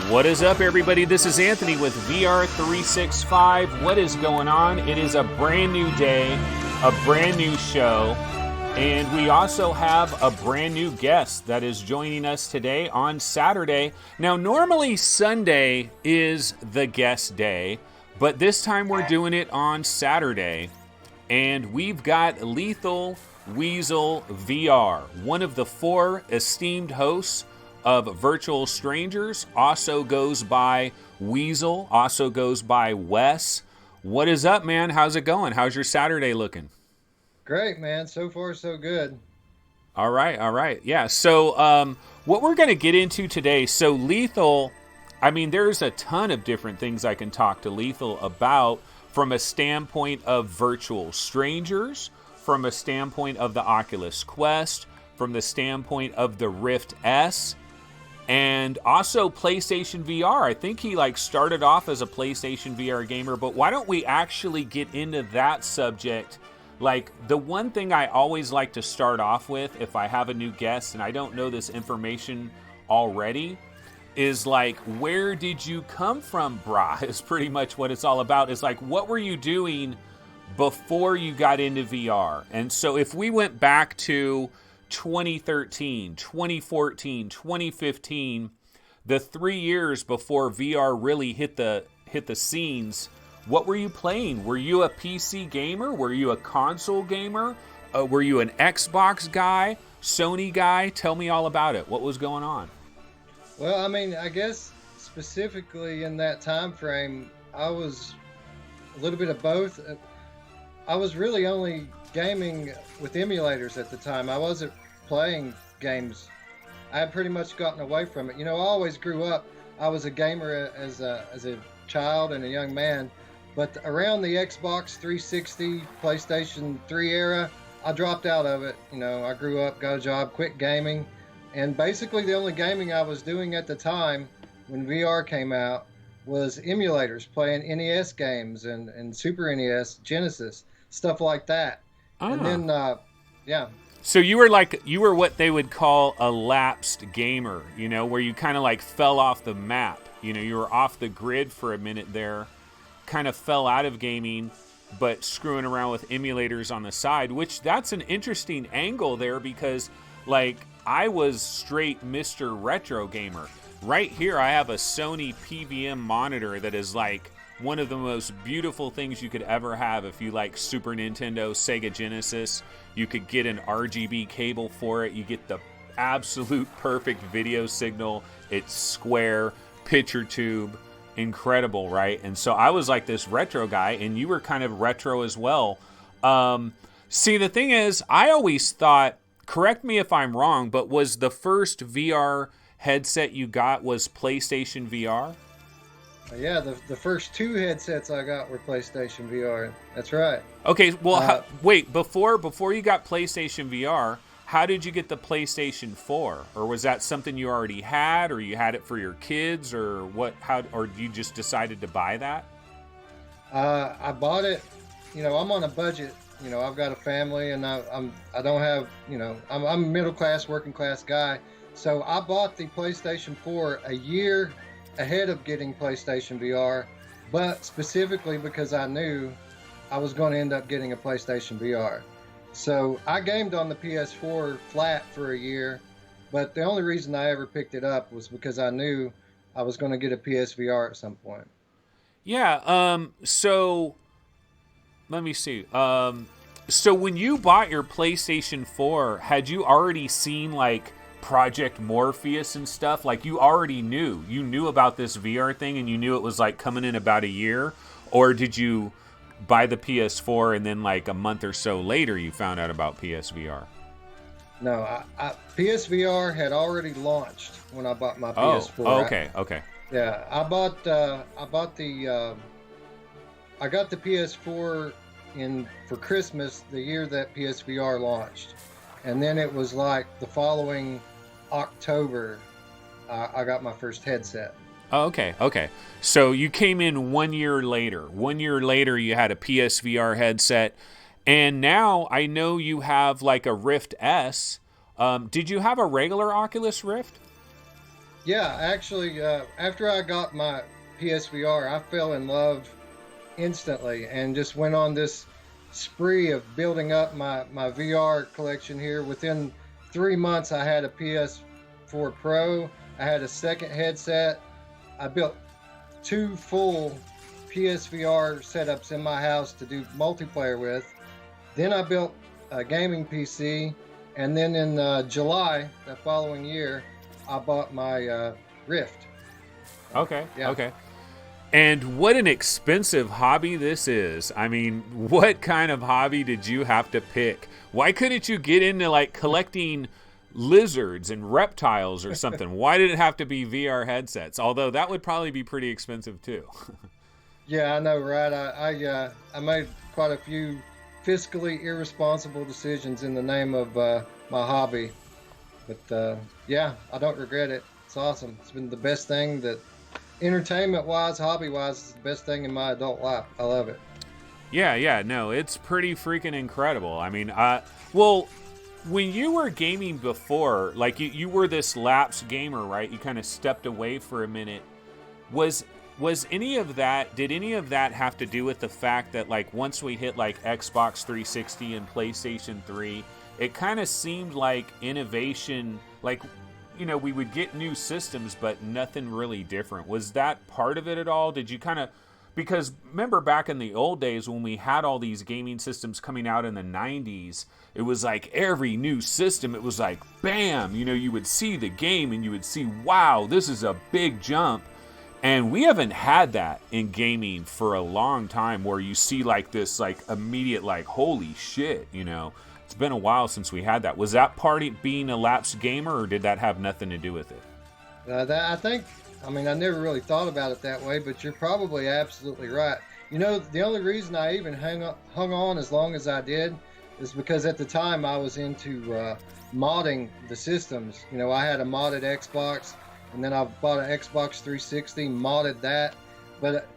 What is up, everybody? This is Anthony with VR365. What is going on? It is a brand new day, a brand new show, and we also have a brand new guest that is joining us today on Saturday. Now, normally Sunday is the guest day, but this time we're doing it on Saturday, and we've got LethalWeaselVR, one of the 4 esteemed hosts of Virtual Strangers, also goes by Wiesel, also goes by Wes. What is up, man? How's it going? How's your Saturday looking? Great, man. So far, so good. All right. Yeah, so what we're going to get into today, so Lethal, I mean, there's a ton of different things I can talk to Lethal about from a standpoint of Virtual Strangers, from a standpoint of the Oculus Quest, from the standpoint of the Rift S, and also PlayStation VR. I think he started off as a PlayStation VR gamer, but why don't we actually get into that subject? Like, the one thing I always like to start off with if I have a new guest and I don't know this information already is like, where did you come from, brah? Is pretty much what it's all about. It's like, what were you doing before you got into VR? And so if we went back to 2013, 2014, 2015, the 3 years before VR really hit the scenes, what were you playing? Were you a PC gamer? Were you a console gamer? Were you an Xbox guy? Sony guy? Tell me all about it. What was going on? Well, I mean, I guess specifically in that time frame, I was a little bit of both. I was really only gaming with emulators at the time. I wasn't playing games. I had pretty much gotten away from it. You know, I always grew up. I was a gamer as a child and a young man, but around the Xbox 360, PlayStation 3 era, I dropped out of it. You know, I grew up, got a job, quit gaming, and basically the only gaming I was doing at the time when VR came out was emulators, playing NES games and Super NES, Genesis, stuff like that. And then, yeah. So you were what they would call a lapsed gamer, you know, where you kind of like fell off the map. You know, you were off the grid for a minute there, kind of fell out of gaming, but screwing around with emulators on the side, which that's an interesting angle there because, like, I was straight Mr. Retro Gamer. Right here, I have a Sony PVM monitor that is like one of the most beautiful things you could ever have. If you like Super Nintendo, Sega Genesis, you could get an RGB cable for it. You get the absolute perfect video signal. It's square, picture tube, incredible, right? And so I was like this retro guy, and you were kind of retro as well. See, the thing is, I always thought, correct me if I'm wrong, but was the first VR headset you got was PlayStation VR? Yeah, the first 2 headsets I got were PlayStation VR. That's right. Okay, well, wait, before you got PlayStation VR, how did you get the PlayStation 4? Or was that something you already had, or you had it for your kids, or what? Or you just decided to buy that? I bought it. You know, I'm on a budget. You know, I've got a family, and I don't have. You know, I'm a middle class, working class guy. So I bought the PlayStation 4 a year ahead of getting PlayStation VR, but specifically because I knew I was going to end up getting a PlayStation VR. So I gamed on the PS4 flat for a year, but the only reason I ever picked it up was because I knew I was going to get a PSVR at some point. Yeah, so let me see. So when you bought your PlayStation 4, had you already seen like Project Morpheus and stuff? Like, you already knew about this VR thing, and you knew it was like coming in about a year? Or did you buy the PS4 and then like a month or so later you found out about PSVR? No, PSVR had already launched when I bought my PS4. Oh, okay. Yeah, I got the PS4 for Christmas the year that PSVR launched, and then it was like the following October I got my first headset. Oh, okay. So you came in 1 year later. 1 year later, you had a PSVR headset, and now I know you have like a Rift S. Did you have a regular Oculus Rift? Yeah, actually, after I got my PSVR, I fell in love instantly and just went on this spree of building up my VR collection here. Within 3 months, I had a PS4 Pro, I had a second headset, I built two full PSVR setups in my house to do multiplayer with. Then I built a gaming PC, and then in July the following year, I bought my Rift. Okay, Yeah. okay. And what an expensive hobby this is. I mean, what kind of hobby did you have to pick? Why couldn't you get into like collecting lizards and reptiles or something? Why did it have to be VR headsets? Although that would probably be pretty expensive too. Yeah, I know, right? I made quite a few fiscally irresponsible decisions in the name of my hobby, but yeah, I don't regret it. It's awesome. It's been the best thing that, entertainment wise, hobby wise, it's the best thing in my adult life. I love it. Yeah, no, it's pretty freaking incredible. I mean, well, when you were gaming before, like you were this lapsed gamer, right? You kind of stepped away for a minute. Was any of that, did any of that have to do with the fact that like once we hit like Xbox 360 and PlayStation 3, it kind of seemed like innovation, like, you know, we would get new systems, but nothing really different. Was that part of it at all? Did you kind of, because remember back in the old days when we had all these gaming systems coming out in the 90s, it was like every new system, it was like, bam, you know, you would see the game and you would see, wow, this is a big jump. And we haven't had that in gaming for a long time where you see like this like immediate like, holy shit, you know. It's been a while since we had that. Was that part of being a lapsed gamer, or did that have nothing to do with it? That I think, I mean, I never really thought about it that way, but you're probably absolutely right. You know, the only reason I even hung on as long as I did is because at the time I was into modding the systems. You know, I had a modded Xbox, and then I bought an Xbox 360, modded that. But,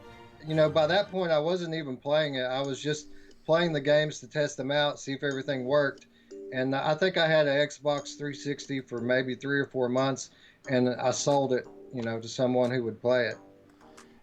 you know, by that point, I wasn't even playing it. I was just playing the games to test them out, see if everything worked. And I think I had an Xbox 360 for maybe 3 or 4 months, and I sold it, you know, to someone who would play it.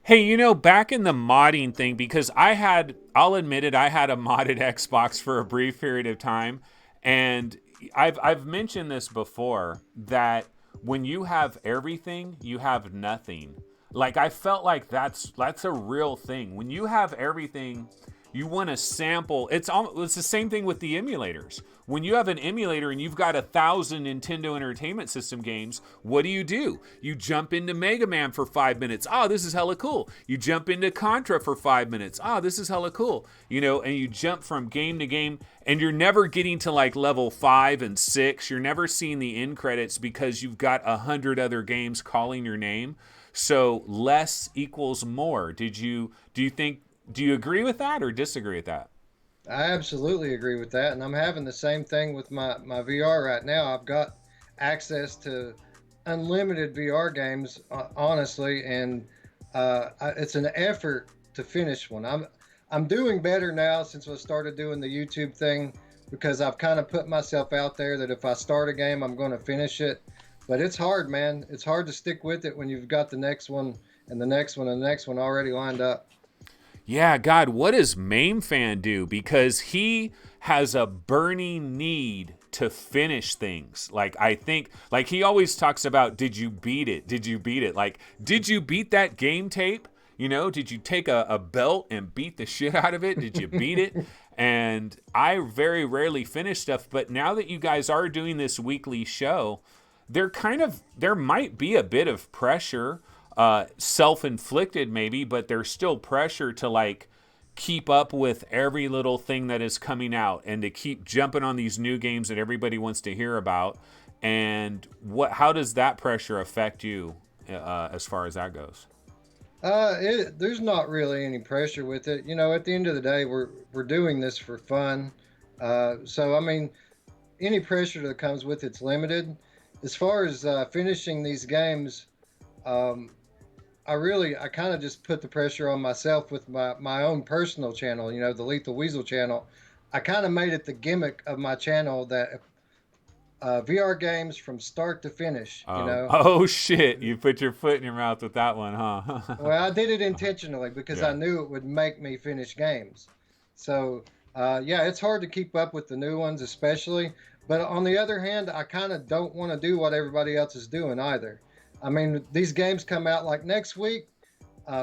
Hey, you know, back in the modding thing, because I'll admit it, I had a modded Xbox for a brief period of time. And I've mentioned this before, that when you have everything, you have nothing. Like, I felt like that's a real thing. When you have everything, you want to sample. It's the same thing with the emulators. When you have an emulator and you've got 1,000 Nintendo Entertainment System games, what do? You jump into Mega Man for 5 minutes. Oh, this is hella cool. You jump into Contra for 5 minutes. Oh, this is hella cool. You know, and you jump from game to game, and you're never getting to like level 5 and 6. You're never seeing the end credits because you've got 100 other games calling your name. So less equals more. Do you agree with that or disagree with that? I absolutely agree with that, and I'm having the same thing with my VR right now. I've got access to unlimited VR games, honestly, and it's an effort to finish one. I'm doing better now since I started doing the YouTube thing, because I've kind of put myself out there that if I start a game, I'm going to finish it. But it's hard, man. It's hard to stick with it when you've got the next one and the next one and the next one already lined up. Yeah, God, what does MameFan do? Because he has a burning need to finish things. Like, I think, like, he always talks about, did you beat it? Did you beat it? Like, did you beat that game tape? You know, did you take a belt and beat the shit out of it? Did you beat it? And I very rarely finish stuff, but now that you guys are doing this weekly show, there might be a bit of pressure, self-inflicted maybe, but there's still pressure to like keep up with every little thing that is coming out and to keep jumping on these new games that everybody wants to hear about. And how does that pressure affect you as far as that goes? There's not really any pressure with it. You know, at the end of the day, we're doing this for fun. So I mean, any pressure that comes with it's limited. As far as finishing these games, I kind of just put the pressure on myself with my own personal channel, you know, the Lethal Weasel channel. I kind of made it the gimmick of my channel that VR games from start to finish. You Oh, know, oh shit! You put your foot in your mouth with that one, huh? well, I did it intentionally because I Yeah. knew it would make me finish games. So, yeah, it's hard to keep up with the new ones, especially. But on the other hand, I kind of don't want to do what everybody else is doing either. I mean, these games come out like next week.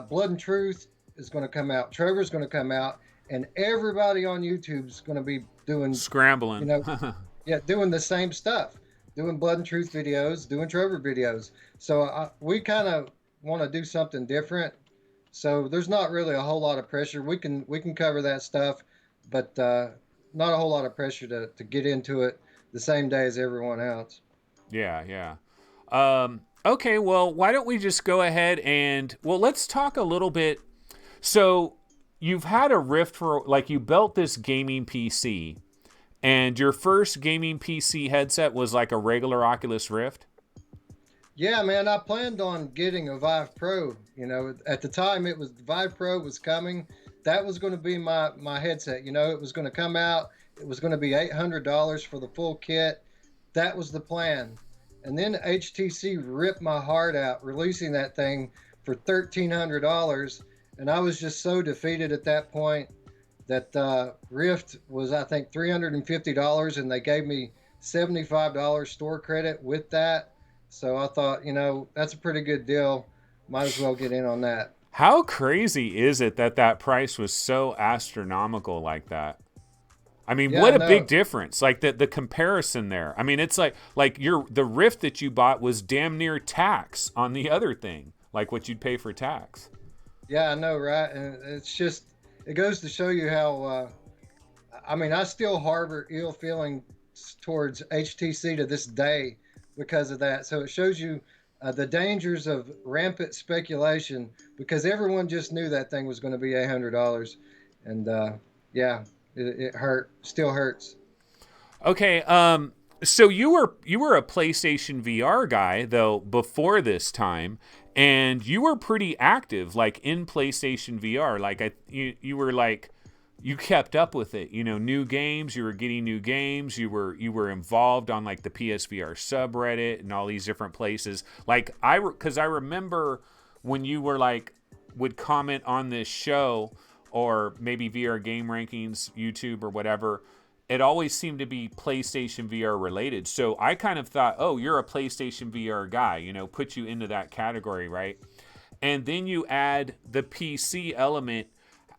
Blood and Truth is going to come out. Trevor's going to come out, and everybody on YouTube is going to be doing, you Scrambling. know, yeah, doing the same stuff, doing Blood and Truth videos, doing Trevor videos. So we kind of want to do something different. So there's not really a whole lot of pressure. We can cover that stuff, but not a whole lot of pressure to get into it the same day as everyone else. Yeah, yeah. Okay, well, why don't we just go ahead and well, let's talk a little bit. So you've had a Rift for like you built this gaming PC, and your first gaming PC headset was like a regular Oculus Rift. Yeah, man, I planned on getting a Vive Pro. You know, at the time it was the Vive Pro was coming. That was going to be my headset. You know, it was going to come out. It was going to be $800 for the full kit. That was the plan. And then HTC ripped my heart out, releasing that thing for $1,300. And I was just so defeated at that point that Rift was, I think, $350, and they gave me $75 store credit with that. So I thought, you know, that's a pretty good deal. Might as well get in on that. How crazy is it that that price was so astronomical like that? I mean, Yeah, I what a big know. difference! Like the comparison there. I mean, it's like your the Rift that you bought was damn near tax on the other thing, like what you'd pay for tax. Yeah, I know, right? And it's just, it goes to show you how, I mean, I still harbor ill feelings towards HTC to this day because of that. So it shows you the dangers of rampant speculation because everyone just knew that thing was going to be $800. And yeah, it hurt, still hurts. Okay, so you were a PlayStation VR guy though before this time, and you were pretty active like in PlayStation VR. Like you were like you kept up with it. You know, new games. You were getting new games. You were involved on like the PSVR subreddit and all these different places. Like because I remember when you were like would comment on this show or maybe VR Game Rankings, YouTube or whatever, it always seemed to be PlayStation VR related. So I kind of thought, oh, you're a PlayStation VR guy, you know, put you into that category, right? And then you add the PC element.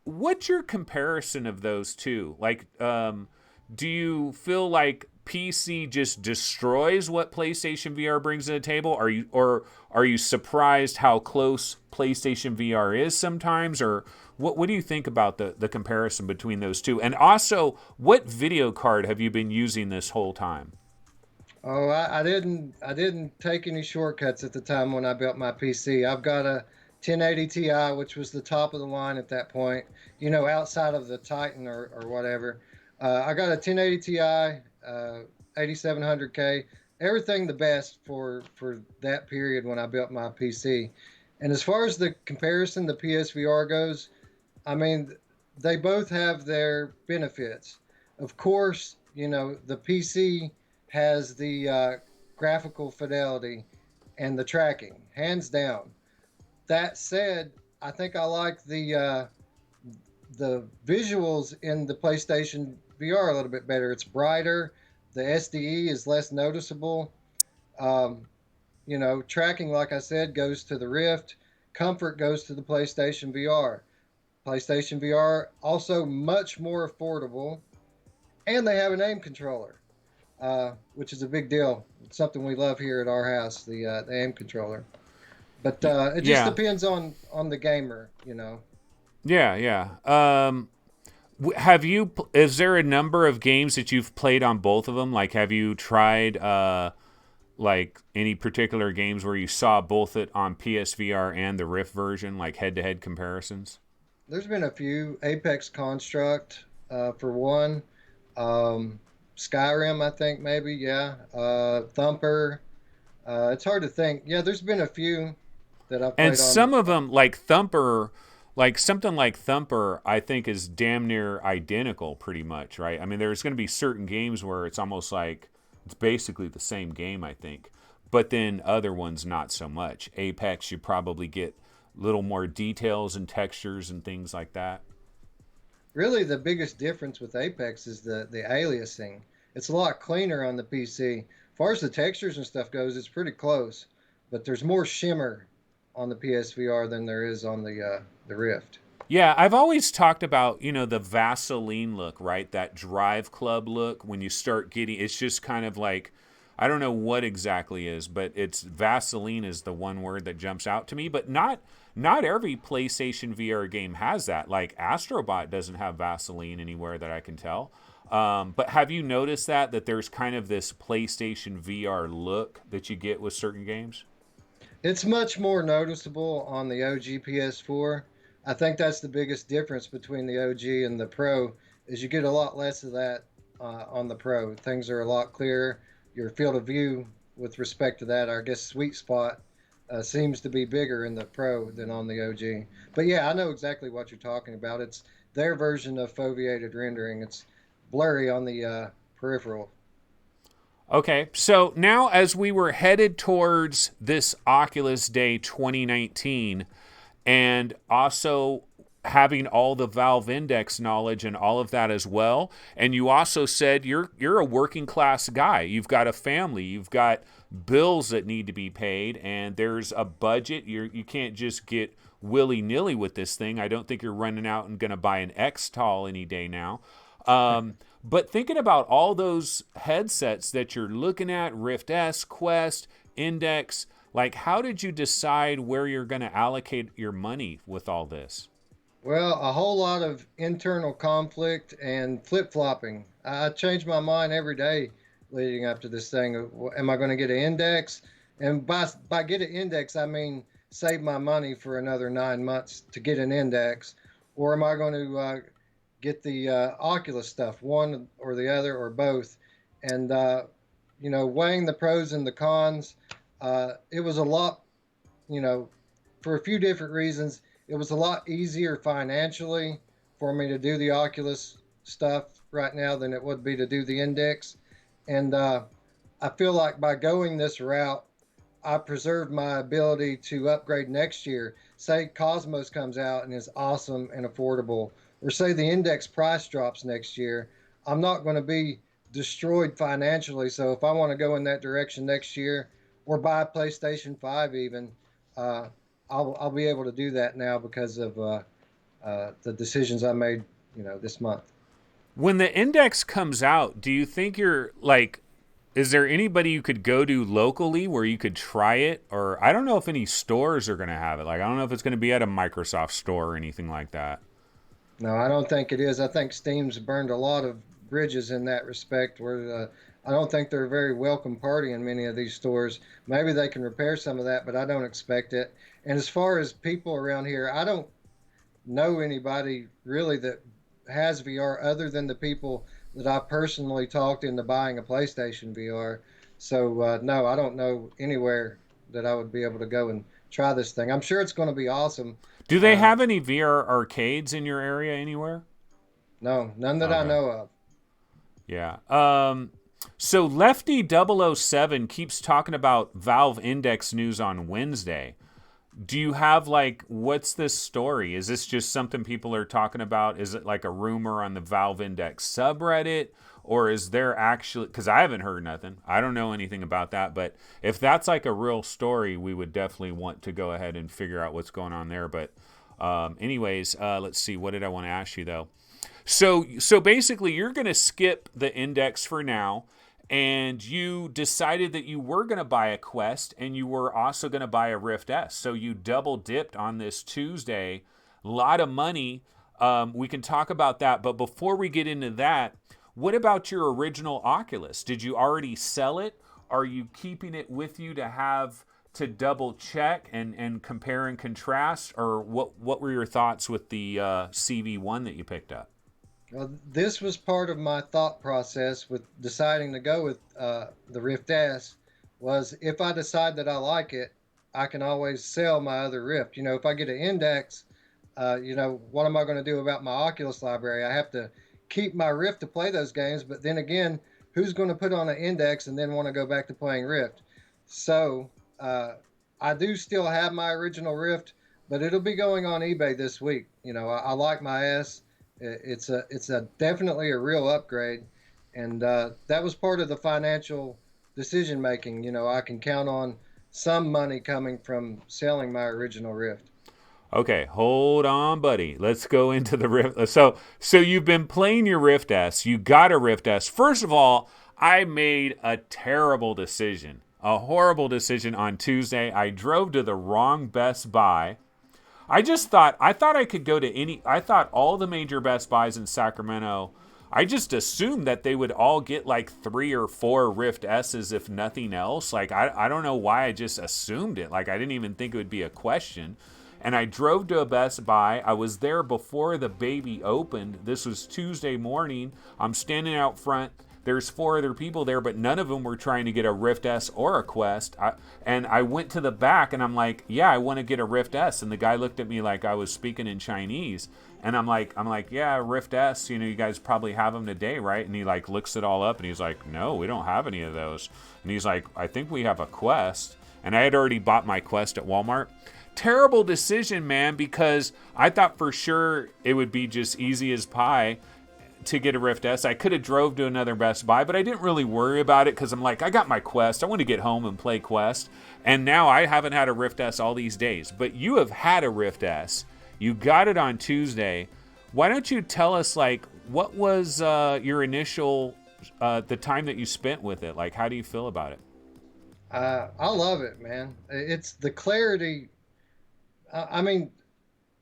What's your comparison of those two? Like, do you feel like PC just destroys what PlayStation VR brings to the table? Are you surprised how close PlayStation VR is sometimes? Or what do you think about the comparison between those two? And also, what video card have you been using this whole time? Oh, I didn't take any shortcuts at the time when I built my PC. I've got a 1080 Ti, which was the top of the line at that point. You know, outside of the Titan or whatever. I got a 1080 Ti, 8700K, everything the best for that period when I built my PC. And as far as the comparison, the PSVR goes, I mean, they both have their benefits. Of course, you know, the PC has the graphical fidelity and the tracking, hands down. That said, I think I like the visuals in the PlayStation VR a little bit better. It's brighter. The SDE is less noticeable. Um, you know, tracking, like I said, goes to the Rift. Comfort goes to the PlayStation VR. PlayStation VR also much more affordable, and they have an aim controller, which is a big deal. It's something we love here at our house, the aim controller. But it just Yeah, depends on the gamer, you know. yeah, yeah. Have you? Is there a number of games that you've played on both of them? Like, have you tried like any particular games where you saw both it on PSVR and the Rift version, like head-to-head comparisons? There's been a few Apex Construct for one, um, Skyrim, I think maybe, yeah, Thumper. It's hard to think. Yeah, there's been a few that I've And played on. some of them, like Thumper, like something like Thumper, I think is damn near identical, pretty much, right? I mean, there's going to be certain games where it's almost like It's basically the same game, I think. But then other ones, not so much. Apex, you probably get little more details and textures and things like that. Really, the biggest difference with Apex is the aliasing. It's a lot cleaner on the PC. As far as the textures and stuff goes, it's pretty close, but there's more shimmer on the PSVR than there is on the Rift. Yeah, I've always talked about, the Vaseline look, right? That Drive Club look when you start getting, it's just kind of like, I don't know what exactly is, but it's Vaseline is the one word that jumps out to me, but not every PlayStation VR game has that. Like Astrobot doesn't have Vaseline anywhere that I can tell. But have you noticed that there's kind of this PlayStation VR look that you get with certain games? It's much more noticeable on the OG PS4. I think that's the biggest difference between the OG and the Pro is you get a lot less of that on the Pro. Things are a lot clearer. Your field of view with respect to that, I guess, sweet spot seems to be bigger in the Pro than on the OG. But yeah, I know exactly what you're talking about. It's their version of foveated rendering. It's blurry on the peripheral. Okay, so now as we were headed towards this Oculus Day 2019, and also having all the Valve Index knowledge and all of that as well, and you also said you're a working class guy. You've got a family, you've got bills that need to be paid, and there's a budget. You can't just get willy-nilly with this thing. I don't think you're running out and going to buy an X-Tall any day now. But thinking about all those headsets that you're looking at, Rift S, Quest, Index, like how did you decide where you're going to allocate your money with all this? Well, a whole lot of internal conflict and flip-flopping. I change my mind every day leading up to this thing. Am I going to get an index? And by get an index, I mean save my money for another 9 months to get an index, or am I going to get the Oculus stuff, one or the other or both? And weighing the pros and the cons, it was a lot. For a few different reasons, it was a lot easier financially for me to do the Oculus stuff right now than it would be to do the index. And I feel like by going this route, I preserve my ability to upgrade next year. Say Cosmos comes out and is awesome and affordable, or say the index price drops next year, I'm not going to be destroyed financially. So if I want to go in that direction next year, or buy a PlayStation 5 even, I'll be able to do that now because of the decisions I made, this month. When the Index comes out, do you think you're like, is there anybody you could go to locally where you could try it? Or I don't know if any stores are going to have it. Like, I don't know if it's going to be at a Microsoft store or anything like that. No, I don't think it is. I think Steam's burned a lot of bridges in that respect where I don't think they're a very welcome party in many of these stores. Maybe they can repair some of that, but I don't expect it. And as far as people around here, I don't know anybody really that has VR other than the people that I personally talked into buying a PlayStation VR. So, no, I don't know anywhere that I would be able to go and try this thing. I'm sure it's going to be awesome. Do they have any VR arcades in your area anywhere? No, none that I know of. Yeah. So Lefty 007 keeps talking about Valve Index news on Wednesday. Do you have what's this story? Is this just something people are talking about? Is it like a rumor on the Valve Index subreddit? Or is there actually, because I haven't heard nothing. I don't know anything about that. But if that's like a real story, we would definitely want to go ahead and figure out what's going on there. But anyways, let's see. What did I want to ask you, though? So basically, you're going to skip the Index for now. And you decided that you were going to buy a Quest and you were also going to buy a Rift S. So you double dipped on this Tuesday. A lot of money. We can talk about that. But before we get into that, what about your original Oculus? Did you already sell it? Are you keeping it with you to have to double check and compare and contrast? Or what were your thoughts with the CV1 that you picked up? Well, this was part of my thought process with deciding to go with the Rift S. Was if I decide that I like it, I can always sell my other Rift. If I get an Index, what am I going to do about my Oculus library? I have to keep my Rift to play those games, but then again, who's going to put on an index and then want to go back to playing Rift? So I do still have my original Rift, but it'll be going on eBay this week. I like my S. It's a definitely a real upgrade, and that was part of the financial decision making. I can count on some money coming from selling my original Rift. Okay, hold on, buddy. Let's go into the Rift. So you've been playing your Rift S. You got a Rift S. First of all, I made a terrible decision, a horrible decision on Tuesday. I drove to the wrong Best Buy. I thought I could go to I thought all the major Best Buys in Sacramento, I just assumed that they would all get like 3 or 4 Rift S's if nothing else. Like, I don't know why I just assumed it. Like, I didn't even think it would be a question. And I drove to a Best Buy. I was there before the baby opened. This was Tuesday morning. I'm standing out front. There's 4 other people there, but none of them were trying to get a Rift S or a Quest. And I went to the back, and I'm like, yeah, I want to get a Rift S. And the guy looked at me like I was speaking in Chinese. And I'm like, yeah, Rift S, you guys probably have them today, right? And he like looks it all up, and he's like, no, we don't have any of those. And he's like, I think we have a Quest. And I had already bought my Quest at Walmart. Terrible decision, man, because I thought for sure it would be just easy as pie to get a Rift S. I could have drove to another Best Buy, but I didn't really worry about it because I'm like, I got my Quest. I want to get home and play Quest. And now I haven't had a Rift S all these days. But you have had a Rift S. You got it on Tuesday. Why don't you tell us, like, what was your initial, the time that you spent with it? Like, how do you feel about it? I love it, man. It's the clarity. I mean,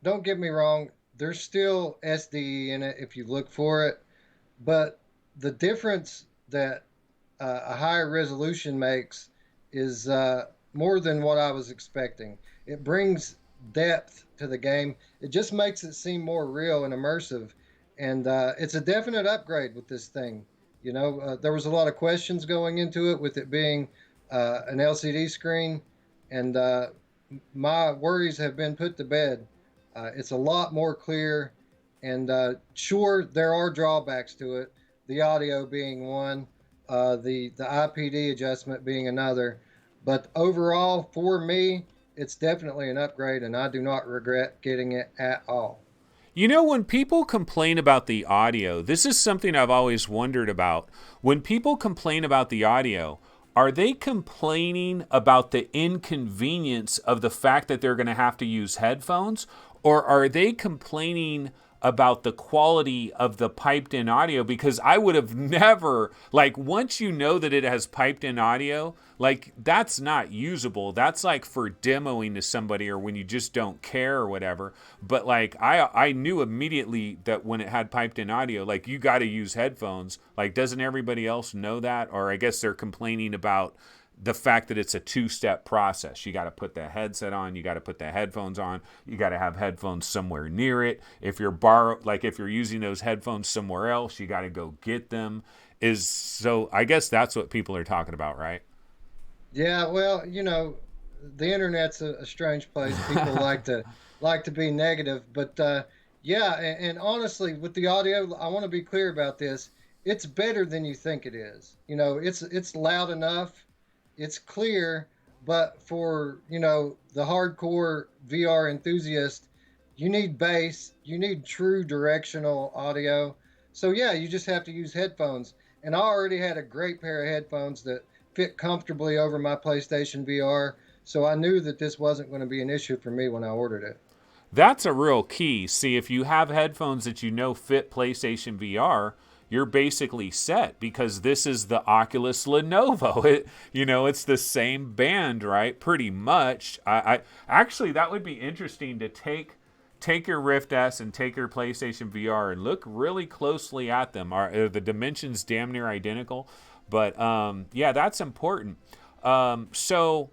don't get me wrong. There's still SDE in it if you look for it, but the difference that a higher resolution makes is more than what I was expecting. It brings depth to the game. It just makes it seem more real and immersive, and it's a definite upgrade with this thing. There was a lot of questions going into it with it being an LCD screen, and my worries have been put to bed. It's a lot more clear, and sure, there are drawbacks to it. The audio being one, the IPD adjustment being another. But overall, for me, it's definitely an upgrade, and I do not regret getting it at all. When people complain about the audio, this is something I've always wondered about. When people complain about the audio, are they complaining about the inconvenience of the fact that they're going to have to use headphones? Or are they complaining about the quality of the piped in audio? Because I would have never, like, once you know that it has piped in audio, like, that's not usable. That's like for demoing to somebody or when you just don't care or whatever. But like, I knew immediately that when it had piped in audio, like, you got to use headphones. Like, doesn't everybody else know that? Or I guess they're complaining about the fact that it's a 2-step process. You got to put the headset on, you got to put the headphones on, you got to have headphones somewhere near it. If you're using those headphones somewhere else, you got to go get them. So I guess that's what people are talking about, right? Yeah, well, the internet's a strange place. People like to be negative, but yeah, and honestly, with the audio, I want to be clear about this. It's better than you think it is. It's loud enough, it's clear, but for the hardcore VR enthusiast, you need bass, you need true directional audio. So yeah, you just have to use headphones. And I already had a great pair of headphones that fit comfortably over my PlayStation VR, so I knew that this wasn't going to be an issue for me when I ordered it. That's a real key. See, if you have headphones that fit PlayStation VR, you're basically set because this is the Oculus Lenovo. It's the same band, right? Pretty much. I actually, that would be interesting to take your Rift S and take your PlayStation VR and look really closely at them. Are the dimensions damn near identical? But yeah, that's important. So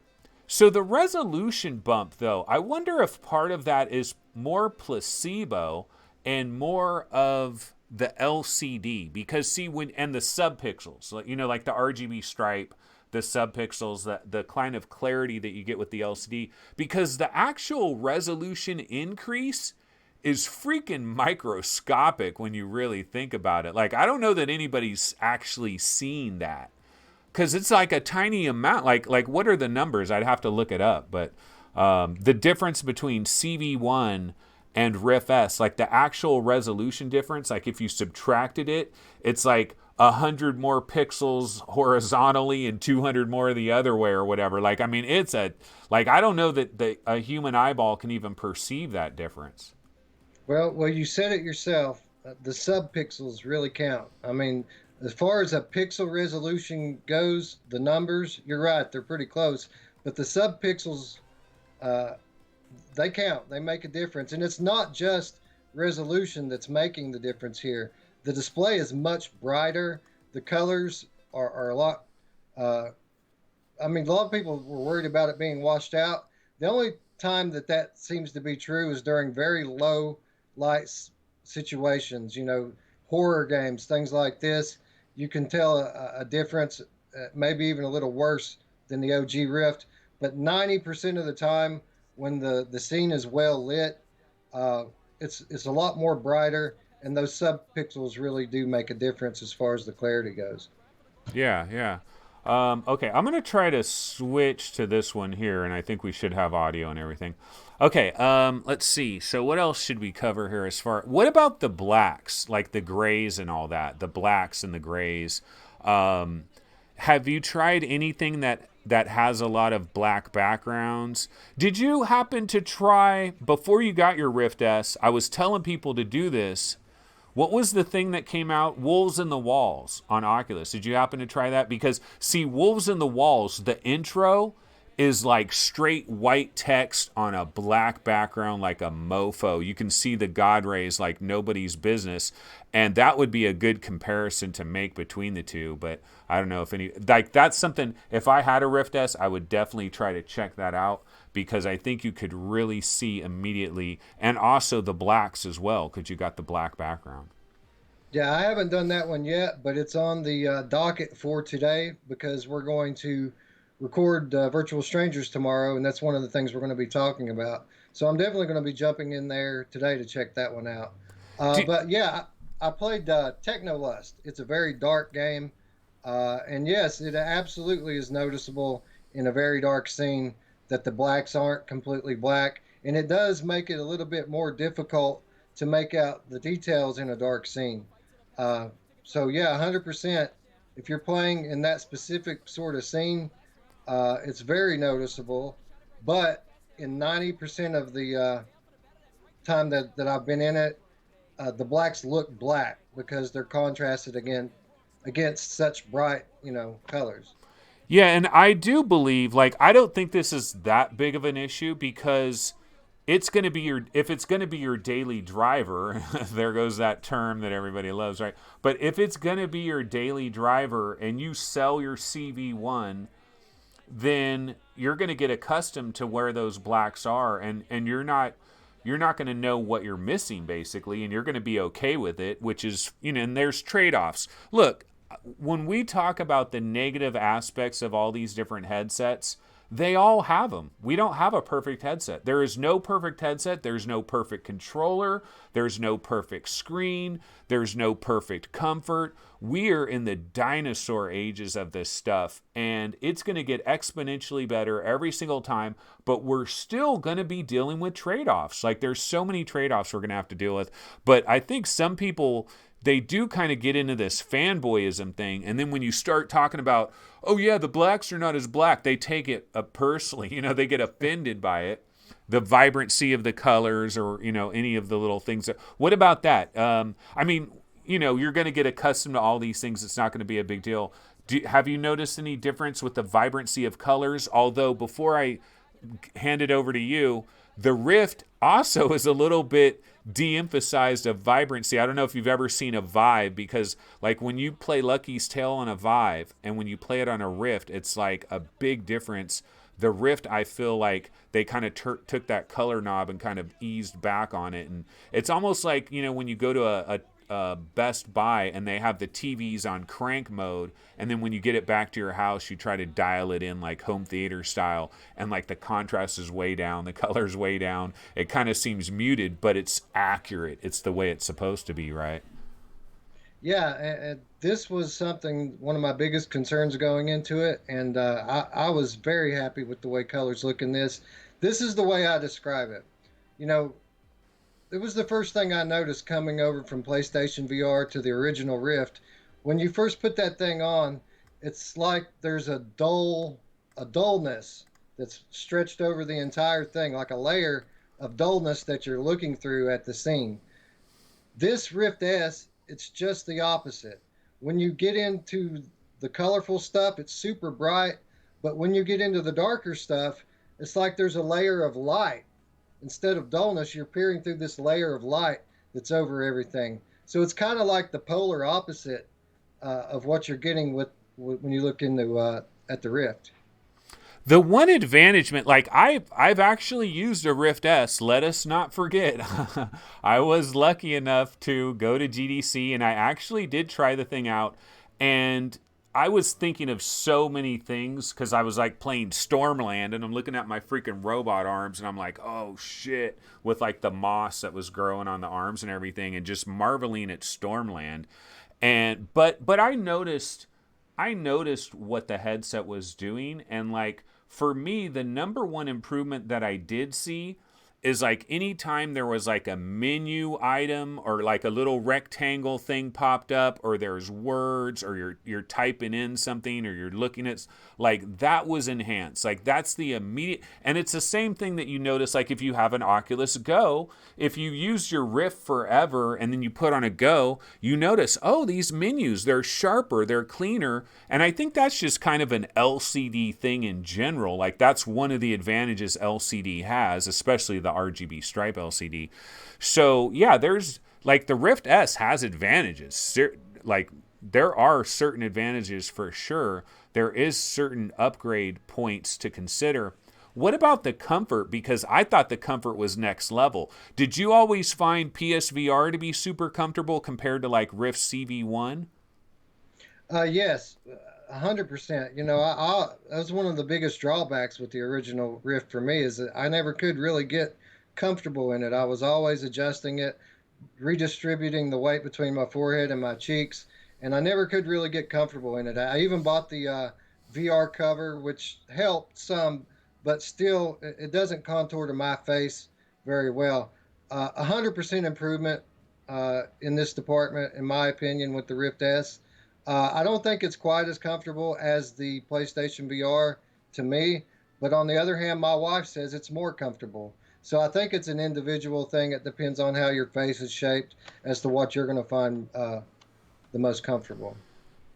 the resolution bump, though, I wonder if part of that is more placebo and more of the LCD, because and the subpixels, like the RGB stripe, the subpixels, the kind of clarity that you get with the LCD, because the actual resolution increase is freaking microscopic when you really think about it. Like, I don't know that anybody's actually seen that, because it's like a tiny amount. Like what are the numbers? I'd have to look it up. But the difference between CV1 and Rift S, like the actual resolution difference, like if you subtracted it, it's like 100 more pixels horizontally and 200 more the other way or whatever. Like, I mean, it's I don't know that a human eyeball can even perceive that difference. Well, you said it yourself. The subpixels really count. I mean, as far as a pixel resolution goes, the numbers, you're right, they're pretty close. But the subpixels, uh, they count. They make a difference. And it's not just resolution that's making the difference here. The display is much brighter. The colors are a lot. Uh, I mean, a lot of people were worried about it being washed out. The only time that seems to be true is during very low light situations, horror games, things like this. You can tell a difference, maybe even a little worse than the OG Rift. But 90% of the time, when the scene is well lit, it's a lot more brighter, and those subpixels really do make a difference as far as the clarity goes. Yeah. Okay, I'm going to try to switch to this one here, and I think we should have audio and everything. Okay, let's see. So what else should we cover here what about the blacks, like the grays and all that, the blacks and the grays? Have you tried anything that has a lot of black backgrounds? Did you happen to try, before you got your Rift S, I was telling people to do this, what was the thing that came out? Wolves in the Walls on Oculus. Did you happen to try that? Because, see, Wolves in the Walls, the intro is like straight white text on a black background like a mofo. You can see the God rays like nobody's business. And that would be a good comparison to make between the two. But I don't know if that's something, if I had a Rift S, I would definitely try to check that out, because I think you could really see immediately, and also the blacks as well, because you got the black background. Yeah, I haven't done that one yet, but it's on the docket for today, because we're going to record Virtual Strangers tomorrow, and that's one of the things we're going to be talking about. So I'm definitely going to be jumping in there today to check that one out. But yeah, I played Technolust. It's a very dark game, and yes, it absolutely is noticeable in a very dark scene that the blacks aren't completely black, and it does make it a little bit more difficult to make out the details in a dark scene. So yeah, 100%. If you're playing in that specific sort of scene, it's very noticeable. But in 90% of the time that I've been in it, the blacks look black because they're contrasted against such bright, colors. Yeah, and I do believe, like, I don't think this is that big of an issue, because it's going to be if it's going to be your daily driver, there goes that term that everybody loves, right? But if it's going to be your daily driver and you sell your CV1, then you're going to get accustomed to where those blacks are, and you're not going to know what you're missing, basically, and you're going to be okay with it, which is, and there's trade-offs. Look, when we talk about the negative aspects of all these different headsets, they all have them. We don't have a perfect headset. There is no perfect headset. There's no perfect controller. There's no perfect screen. There's no perfect comfort. We are in the dinosaur ages of this stuff, and it's going to get exponentially better every single time, but we're still going to be dealing with trade-offs. Like, there's so many trade-offs we're going to have to deal with. But I think some people, they do kind of get into this fanboyism thing, and then when you start talking about, oh yeah, the blacks are not as black, they take it personally. They get offended by it, the vibrancy of the colors, or any of the little things. What about that? I mean, you're going to get accustomed to all these things. It's not going to be a big deal. Have you noticed any difference with the vibrancy of colors? Although, before I hand it over to you, the Rift also is a little bit de-emphasized of vibrancy. I don't know if you've ever seen a Vive, because like when you play Lucky's Tale on a Vive and when you play it on a Rift, it's like a big difference. The Rift, I feel like they kind of took that color knob and kind of eased back on it, and it's almost like when you go to Best Buy, and they have the TVs on crank mode, and then when you get it back to your house, you try to dial it in like home theater style, and like the contrast is way down, the color's way down. It kind of seems muted, but it's accurate. It's the way it's supposed to be, right? Yeah, and this was something, one of my biggest concerns going into it, and I was very happy with the way colors look in this. This is the way I describe it. You know, it was the first thing I noticed coming over from PlayStation VR to the original Rift. When you first put that thing on, it's like there's a dullness that's stretched over the entire thing, like a layer of dullness that you're looking through at the scene. This Rift S, it's just the opposite. When you get into the colorful stuff, it's super bright, but when you get into the darker stuff, it's like there's a layer of light. Instead of dullness, you're peering through this layer of light that's over everything. So it's kind of like the polar opposite of what you're getting when you look into at the Rift. The one advantagement, like I've actually used a Rift S. Let us not forget, I was lucky enough to go to GDC, and I actually did try the thing out. And I was thinking of so many things because I was like playing Stormland, and I'm looking at my freaking robot arms, and I'm like, oh shit, with like the moss that was growing on the arms and everything, and just marveling at Stormland. And but I noticed what the headset was doing, and like for me, the number one improvement that I did see is like anytime there was like a menu item or like a little rectangle thing popped up, or there's words, or you're typing in something, or you're looking at, like, that was enhanced. Like that's the immediate, and it's the same thing that you notice like if you have an Oculus Go, if you use your Rift forever and then you put on a Go, you notice, oh, these menus, they're sharper, they're cleaner. And I think that's just kind of an LCD thing in general. Like that's one of the advantages LCD has, especially the RGB stripe LCD. So yeah, there's like the Rift S has advantages. Like there are certain advantages for sure. There is certain upgrade points to consider. What about the comfort? Because I thought the comfort was next level. Did you always find PSVR to be super comfortable compared to like Rift CV1? Yes, 100%. You know, that was one of the biggest drawbacks with the original Rift for me, is that I never could really get comfortable in it. I was always adjusting it, redistributing the weight between my forehead and my cheeks, and I never could really get comfortable in it. I even bought the VR cover, which helped some, but still, it doesn't contour to my face very well. 100% improvement in this department, in my opinion, with the Rift S. I don't think it's quite as comfortable as the PlayStation VR to me, but on the other hand, my wife says it's more comfortable. So I think it's an individual thing. It depends on how your face is shaped as to what you're going to find the most comfortable.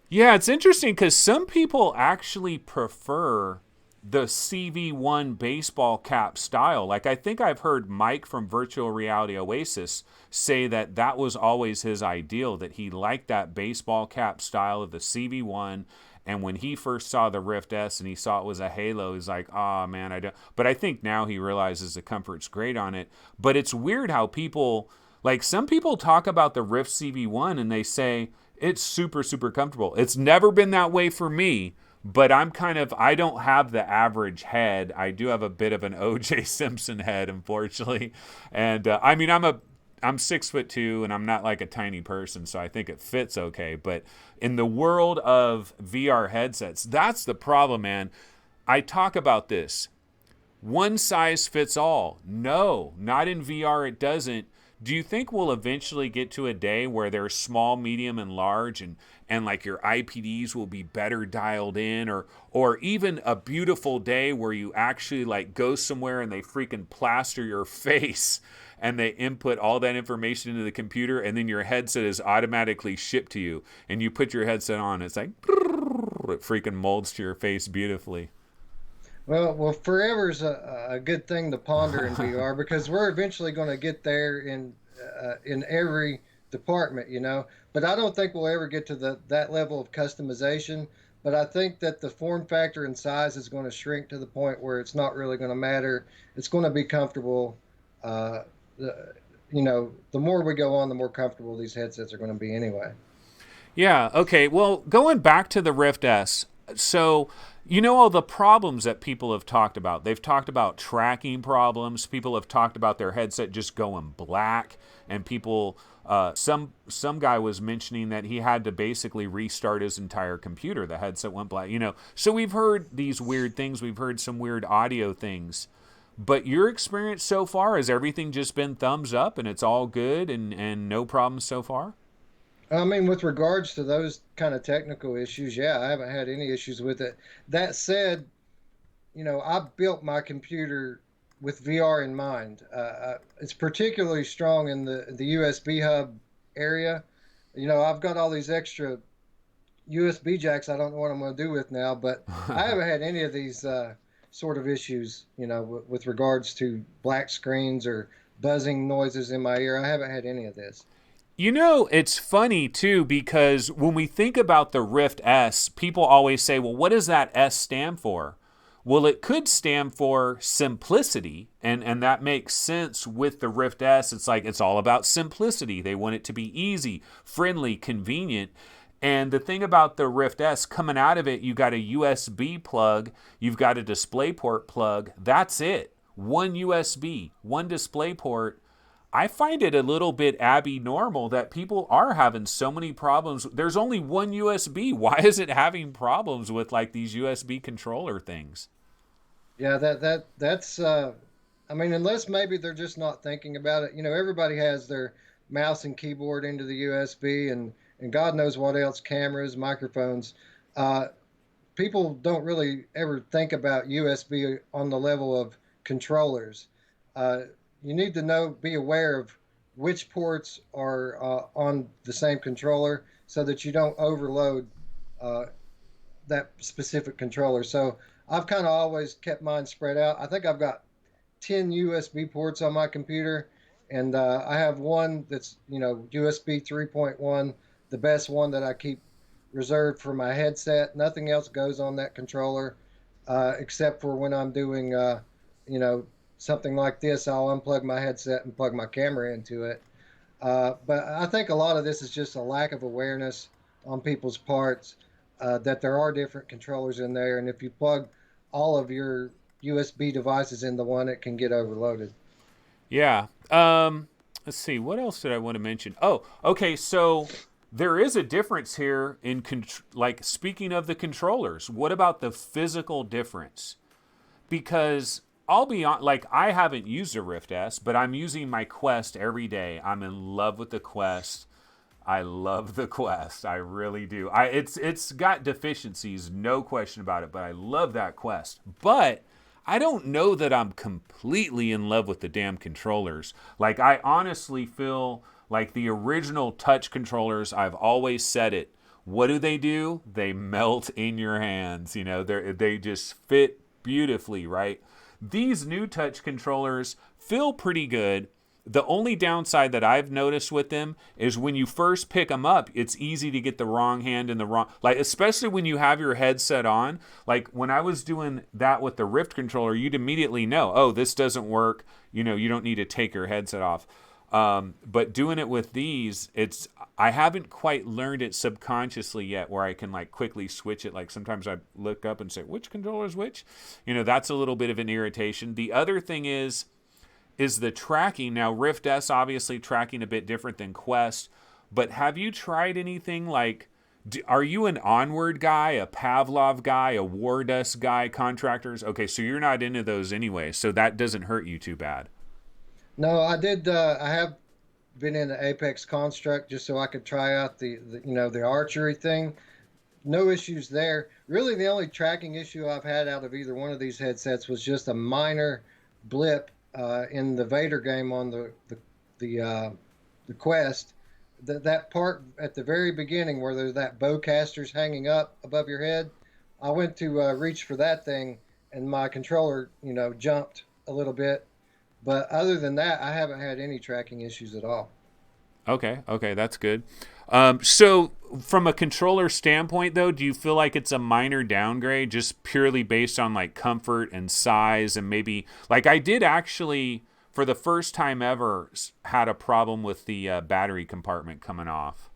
Yeah, it's interesting because some people actually prefer the CV1 baseball cap style. Like I think I've heard Mike from Virtual Reality Oasis say that that was always his ideal, that he liked that baseball cap style of the CV1. And when he first saw the Rift S and he saw it was a Halo, he's like, oh man, I don't. But I think now he realizes the comfort's great on it. But it's weird how people, like some people talk about the Rift CV1 and they say it's super, super comfortable. It's never been that way for me. But I don't have the average head. I do have a bit of an O.J. Simpson head, unfortunately. And I mean, I'm 6'2" and I'm not like a tiny person, so I think it fits okay. But in the world of VR headsets, that's the problem, man. I talk about this. One size fits all. No, not in VR, it doesn't. Do you think we'll eventually get to a day where there's small, medium, and large, and like your IPDs will be better dialed in, or even a beautiful day where you actually like go somewhere and they freaking plaster your face and they input all that information into the computer, and then your headset is automatically shipped to you, and you put your headset on, it's like it freaking molds to your face beautifully. Well, forever's a good thing to ponder in VR, because we're eventually going to get there in every department, you know. But I don't think we'll ever get to that level of customization. But I think that the form factor and size is going to shrink to the point where it's not really going to matter. It's going to be comfortable. Uh, the more we go on, the more comfortable these headsets are going to be anyway. Yeah. Okay. Well, going back to the Rift S, so all the problems that people have talked about. They've talked about tracking problems. People have talked about their headset just going black, and people. Some guy was mentioning that he had to basically restart his entire computer. The headset went black. So we've heard these weird things. We've heard some weird audio things. But your experience so far, has everything just been thumbs up and it's all good and no problems so far? I mean, with regards to those kind of technical issues, yeah, I haven't had any issues with it. That said, I built my computer with VR in mind. It's particularly strong in the USB hub area. I've got all these extra USB jacks. I don't know what I'm going to do with now, but I haven't had any of these sort of issues. With regards to black screens or buzzing noises in my ear. I haven't had any of this. It's funny too, because when we think about the Rift S, people always say, well, what does that S stand for? Well, it could stand for simplicity, and that makes sense with the Rift S. It's like it's all about simplicity. They want it to be easy, friendly, convenient. And the thing about the Rift S, coming out of it, you got a USB plug, you've got a DisplayPort plug. That's it. One USB, one DisplayPort. I find it a little bit abnormal that people are having so many problems. There's only one USB. Why is it having problems with like these USB controller things? Yeah, that's I mean, unless maybe they're just not thinking about it. Everybody has their mouse and keyboard into the USB and God knows what else, cameras, microphones. Uh, People don't really ever think about USB on the level of controllers. Uh, you need to be aware of which ports are on the same controller so that you don't overload uh, that specific controller. So I've kind of always kept mine spread out. I think I've got 10 USB ports on my computer, and I have one that's USB 3.1, the best one that I keep reserved for my headset. Nothing else goes on that controller except for when I'm doing you know something like this. I'll unplug my headset and plug my camera into it. But I think a lot of this is just a lack of awareness on people's parts that there are different controllers in there, and if you plug all of your USB devices into one, it can get overloaded. Yeah. Let's see. What else did I want to mention? Oh, okay. So there is a difference here in like speaking of the controllers. What about the physical difference? Because I'll be on, like, I haven't used a Rift S, but I'm using my Quest every day. I'm in love with the Quest. I love the Quest. I really do. It's got deficiencies, no question about it, but I love that Quest. But I don't know that I'm completely in love with the damn controllers. Like, I honestly feel like the original touch controllers, I've always said it. What do? They melt in your hands. They just fit beautifully, right? These new touch controllers feel pretty good. The only downside that I've noticed with them is when you first pick them up, it's easy to get the wrong hand in the wrong, like, especially when you have your headset on. Like, when I was doing that with the Rift controller, you'd immediately know, oh, this doesn't work. You don't need to take your headset off. But doing it with these, I haven't quite learned it subconsciously yet where I can like quickly switch it. Like sometimes I look up and say, which controller is which? That's a little bit of an irritation. The other thing is the tracking. Now, Rift S obviously tracking a bit different than Quest, but have you tried anything like, are you an Onward guy, a Pavlov guy, a Wardust guy, contractors? Okay, so you're not into those anyway, so that doesn't hurt you too bad. No, I did. I have been in the Apex Construct just so I could try out the archery thing. No issues there. Really, the only tracking issue I've had out of either one of these headsets was just a minor blip in the Vader game on the Quest. That part at the very beginning where there's that bowcasters hanging up above your head. I went to reach for that thing, and my controller, jumped a little bit. But other than that, I haven't had any tracking issues at all. Okay, that's good. So from a controller standpoint, though, do you feel like it's a minor downgrade just purely based on like comfort and size and maybe like I did actually for the first time ever, had a problem with the battery compartment coming off.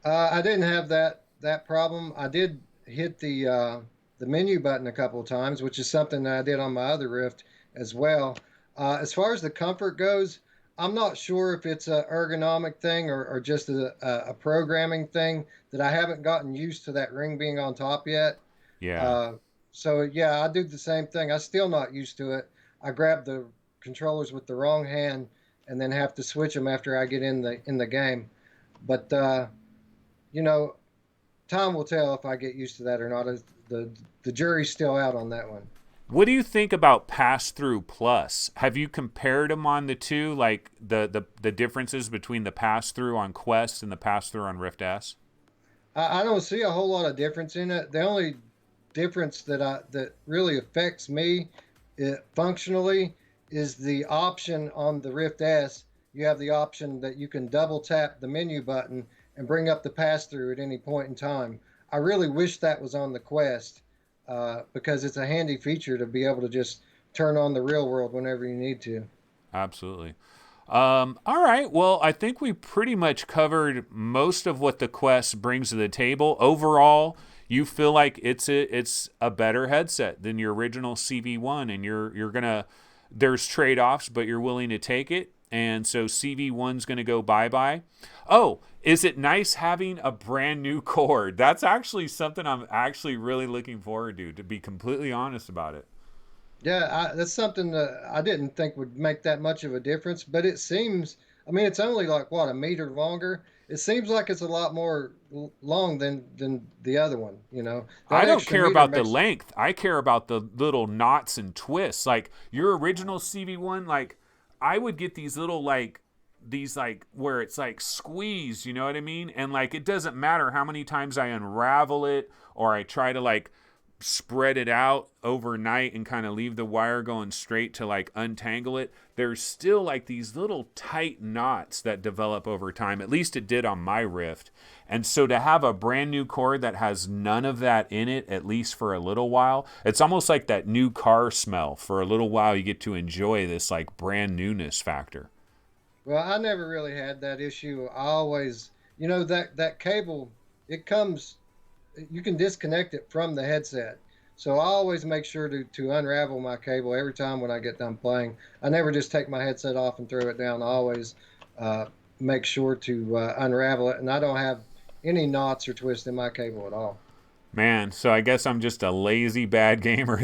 I didn't have that problem. I did hit the menu button a couple of times, which is something that I did on my other Rift as well. As far as the comfort goes, I'm not sure if it's a ergonomic thing or just a programming thing that I haven't gotten used to that ring being on top yet. Yeah. Uh, so yeah, I do the same thing. I'm still not used to it. I grab the controllers with the wrong hand and then have to switch them after I get in the game. But you know, time will tell if I get used to that or not. The jury's still out on that one. What do you think about Pass Through Plus? Have you compared them on the two, like the differences between the Pass Through on Quest and the Pass Through on Rift S? I don't see a whole lot of difference in it. The only difference that really affects me functionally is the option on the Rift S. You have the option that you can double tap the menu button and bring up the pass through at any point in time. I really wish that was on the Quest because it's a handy feature to be able to just turn on the real world whenever you need to. Absolutely. All right. Well, I think we pretty much covered most of what the Quest brings to the table. Overall, you feel like it's a better headset than your original CV1, and you're gonna, there's trade-offs, but you're willing to take it. And so CV1's going to go bye-bye. Oh, is it nice having a brand new cord? That's actually something I'm actually really looking forward to be completely honest about it. Yeah, that's something that I didn't think would make that much of a difference, but it seems, I mean, it's only like what, a meter longer? It seems like it's a lot more long than the other one, you know. I That don't extra care meter about the makes length. I care about the little knots and twists. Like your original CV1, like I would get these little like these like where it's like squeeze, you know what I mean? And like it doesn't matter how many times I unravel it or I try to like spread it out overnight and kind of leave the wire going straight to like untangle it, there's still like these little tight knots that develop over time. At least it did on my Rift. And so to have a brand new cord that has none of that in it, at least for a little while, it's almost like that new car smell. For a little while, you get to enjoy this like brand newness factor. Well, I never really had that issue. I always, you know, that cable, it comes, you can disconnect it from the headset. So I always make sure to unravel my cable every time when I get done playing. I never just take my headset off and throw it down. I always uh, make sure to unravel it, and I don't have any knots or twists in my cable at all. Man, so I guess I'm just a lazy bad gamer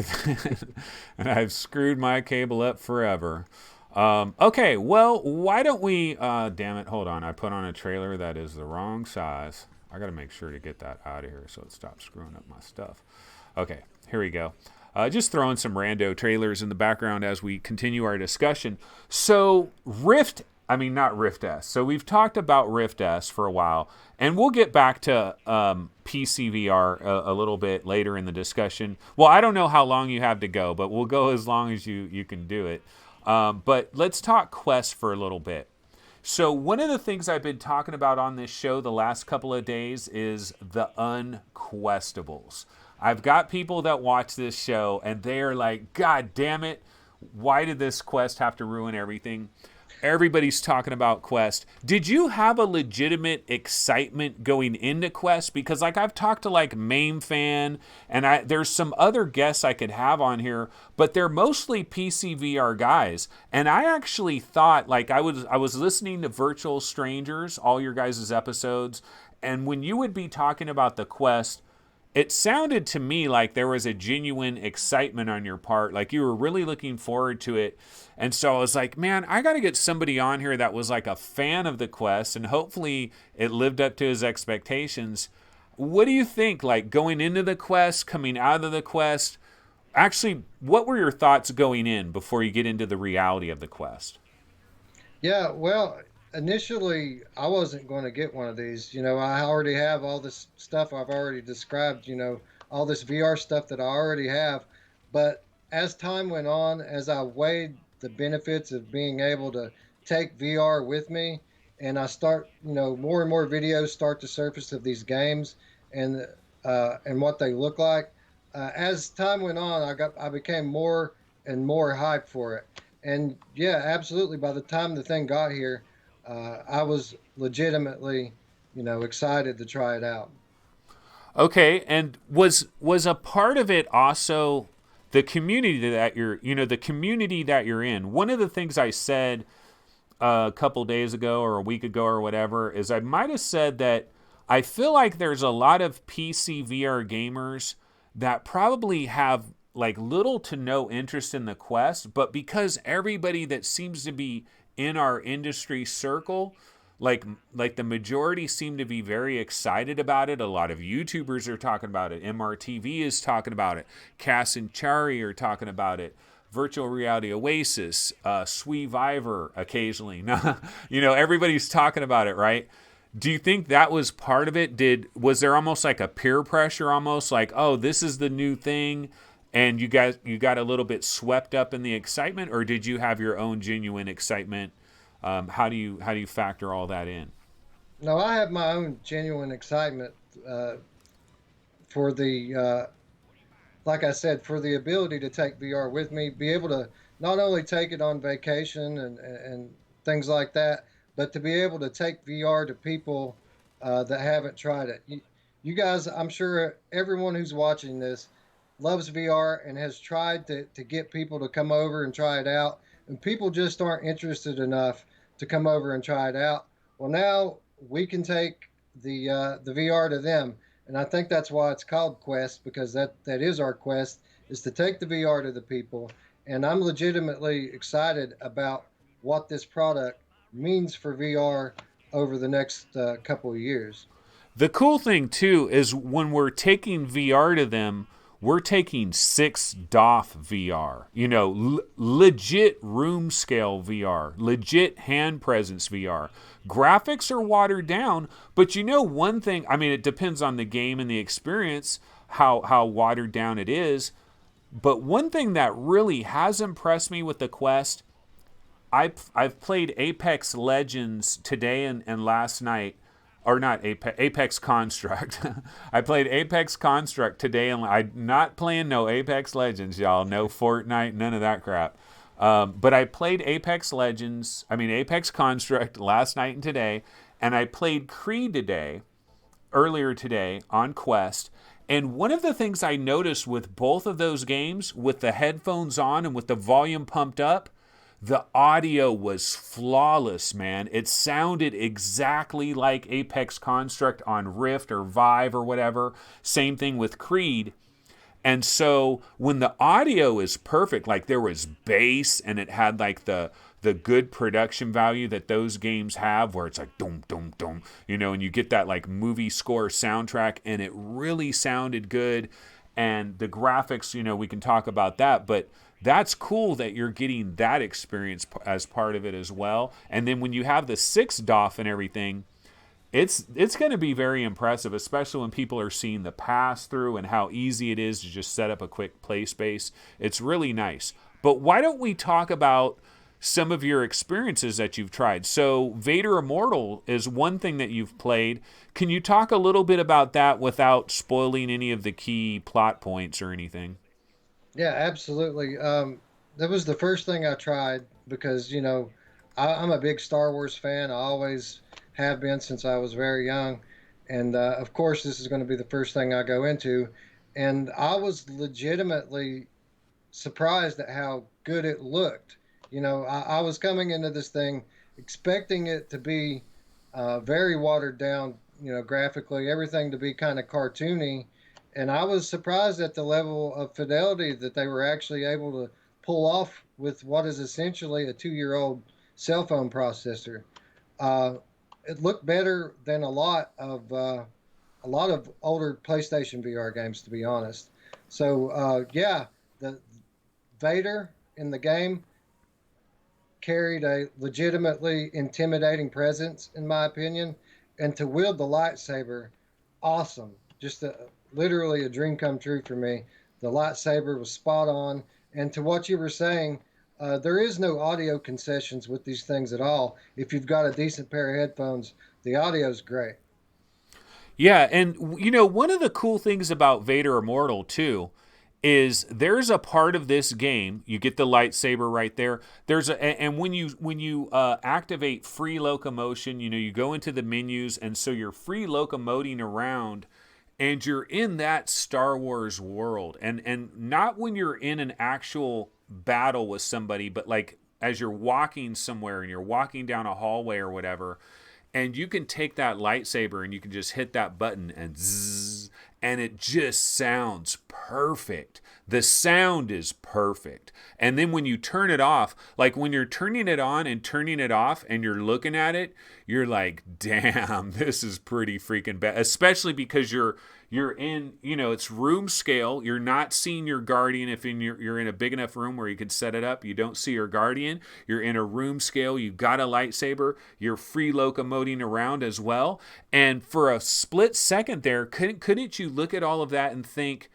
and I've screwed my cable up forever. Okay, well, why don't we, damn it, hold on. I put on a trailer that is the wrong size. I got to make sure to get that out of here so it stops screwing up my stuff. Okay, here we go. Just throwing some rando trailers in the background as we continue our discussion. So, not Rift S. So, we've talked about Rift S for a while, and we'll get back to PCVR a little bit later in the discussion. Well, I don't know how long you have to go, but we'll go as long as you can do it. But let's talk Quest for a little bit. So one of the things I've been talking about on this show the last couple of days is the unquestables. I've got people that watch this show and they're like, God damn it, why did this Quest have to ruin everything? Everybody's talking about Quest. Did you have a legitimate excitement going into Quest? Because like I've talked to like MAME Fan and there's some other guests I could have on here, but they're mostly PCVR guys. And I actually thought like I was listening to Virtual Strangers, all your guys' episodes, and when you would be talking about the Quest, it sounded to me like there was a genuine excitement on your part, like you were really looking forward to it. And so I was like, man, I got to get somebody on here that was like a fan of the Quest, and hopefully it lived up to his expectations. What do you think, like going into the Quest, coming out of the Quest? Actually, what were your thoughts going in before you get into the reality of the Quest? Yeah, well, initially I wasn't going to get one of these. You know, I already have all this stuff I've already described, you know, all this VR stuff that I already have. But as time went on, as I weighed the benefits of being able to take VR with me, and I start, you know, more and more videos start to surface of these games and what they look like. As time went on, I became more and more hyped for it. And yeah, absolutely. By the time the thing got here, I was legitimately, excited to try it out. Okay, and was a part of it also the community that the community that you're in. One of the things I said a couple days ago or a week ago or whatever is I might have said that I feel like there's a lot of PC VR gamers that probably have like little to no interest in the Quest, but because everybody that seems to be in our industry circle, like the majority seem to be very excited about it. A lot of YouTubers are talking about it. MRTV is talking about it. Cass and Chari are talking about it. Virtual Reality Oasis, Viver occasionally. Everybody's talking about it, right? Do you think that was part of it? Was there almost like a peer pressure, almost like, oh, this is the new thing, and you got a little bit swept up in the excitement, or did you have your own genuine excitement? How do you factor all that in? No, I have my own genuine excitement uh, for like I said, for the ability to take VR with me, be able to not only take it on vacation and things like that, but to be able to take VR to people that haven't tried it. You guys, I'm sure everyone who's watching this loves VR and has tried to get people to come over and try it out, and people just aren't interested enough to come over and try it out. Well, now we can take the VR to them, and I think that's why it's called Quest, because that is our quest, is to take the VR to the people. And I'm legitimately excited about what this product means for VR over the next couple of years. The cool thing too is when we're taking VR to them, we're taking 6 DOF VR. Legit room scale VR, legit hand presence VR. Graphics are watered down, but one thing, I mean, it depends on the game and the experience how watered down it is. But one thing that really has impressed me with the Quest, I've played Apex Legends today and last night, or not Apex Construct. I played Apex Construct today, and I'm not playing no Apex Legends, y'all. No Fortnite, none of that crap. But I played Apex Construct last night and today, and I played Creed earlier today on Quest. And one of the things I noticed with both of those games, with the headphones on and with the volume pumped up, the audio was flawless, man. It sounded exactly like Apex Construct on Rift or Vive or whatever. Same thing with Creed. And so when the audio is perfect, like there was bass and it had like the good production value that those games have, where it's like dum dum dum, and you get that like movie score soundtrack, and it really sounded good. And the graphics, we can talk about that, but that's cool that you're getting that experience as part of it as well. And then when you have the 6 DOF and everything, it's going to be very impressive, especially when people are seeing the pass through and how easy it is to just set up a quick play space. It's really nice. But why don't we talk about some of your experiences that you've tried? So Vader Immortal is one thing that you've played. Can you talk a little bit about that without spoiling any of the key plot points or anything? Yeah, absolutely. That was the first thing I tried because, I'm a big Star Wars fan. I always have been since I was very young. And of course, this is going to be the first thing I go into. And I was legitimately surprised at how good it looked. I was coming into this thing expecting it to be very watered down, graphically, everything to be kind of cartoony. And I was surprised at the level of fidelity that they were actually able to pull off with what is essentially a 2-year-old cell phone processor. Uh, it looked better than a lot of older PlayStation VR games, to be honest. So yeah, the Vader in the game carried a legitimately intimidating presence, in my opinion. And to wield the lightsaber, awesome. Literally a dream come true for me. The lightsaber was spot on. And to what you were saying, there is no audio concessions with these things at all. If you've got a decent pair of headphones, the audio's great. Yeah, and one of the cool things about Vader Immortal too is there's a part of this game, you get the lightsaber right there. And when you activate free locomotion, you go into the menus, and so you're free locomoting around, and you're in that Star Wars world, and not when you're in an actual battle with somebody, but like as you're walking somewhere and you're walking down a hallway or whatever, and you can take that lightsaber and you can just hit that button and zzz, and it just sounds perfect. The sound is perfect. And then when you turn it off, like when you're turning it on and turning it off and you're looking at it, you're like, damn, this is pretty freaking bad. Especially because you're in, it's room scale. You're not seeing your guardian. If you're in a big enough room where you can set it up, you don't see your guardian. You're in a room scale. You've got a lightsaber. You're free locomoting around as well. And for a split second there, couldn't you look at all of that and think,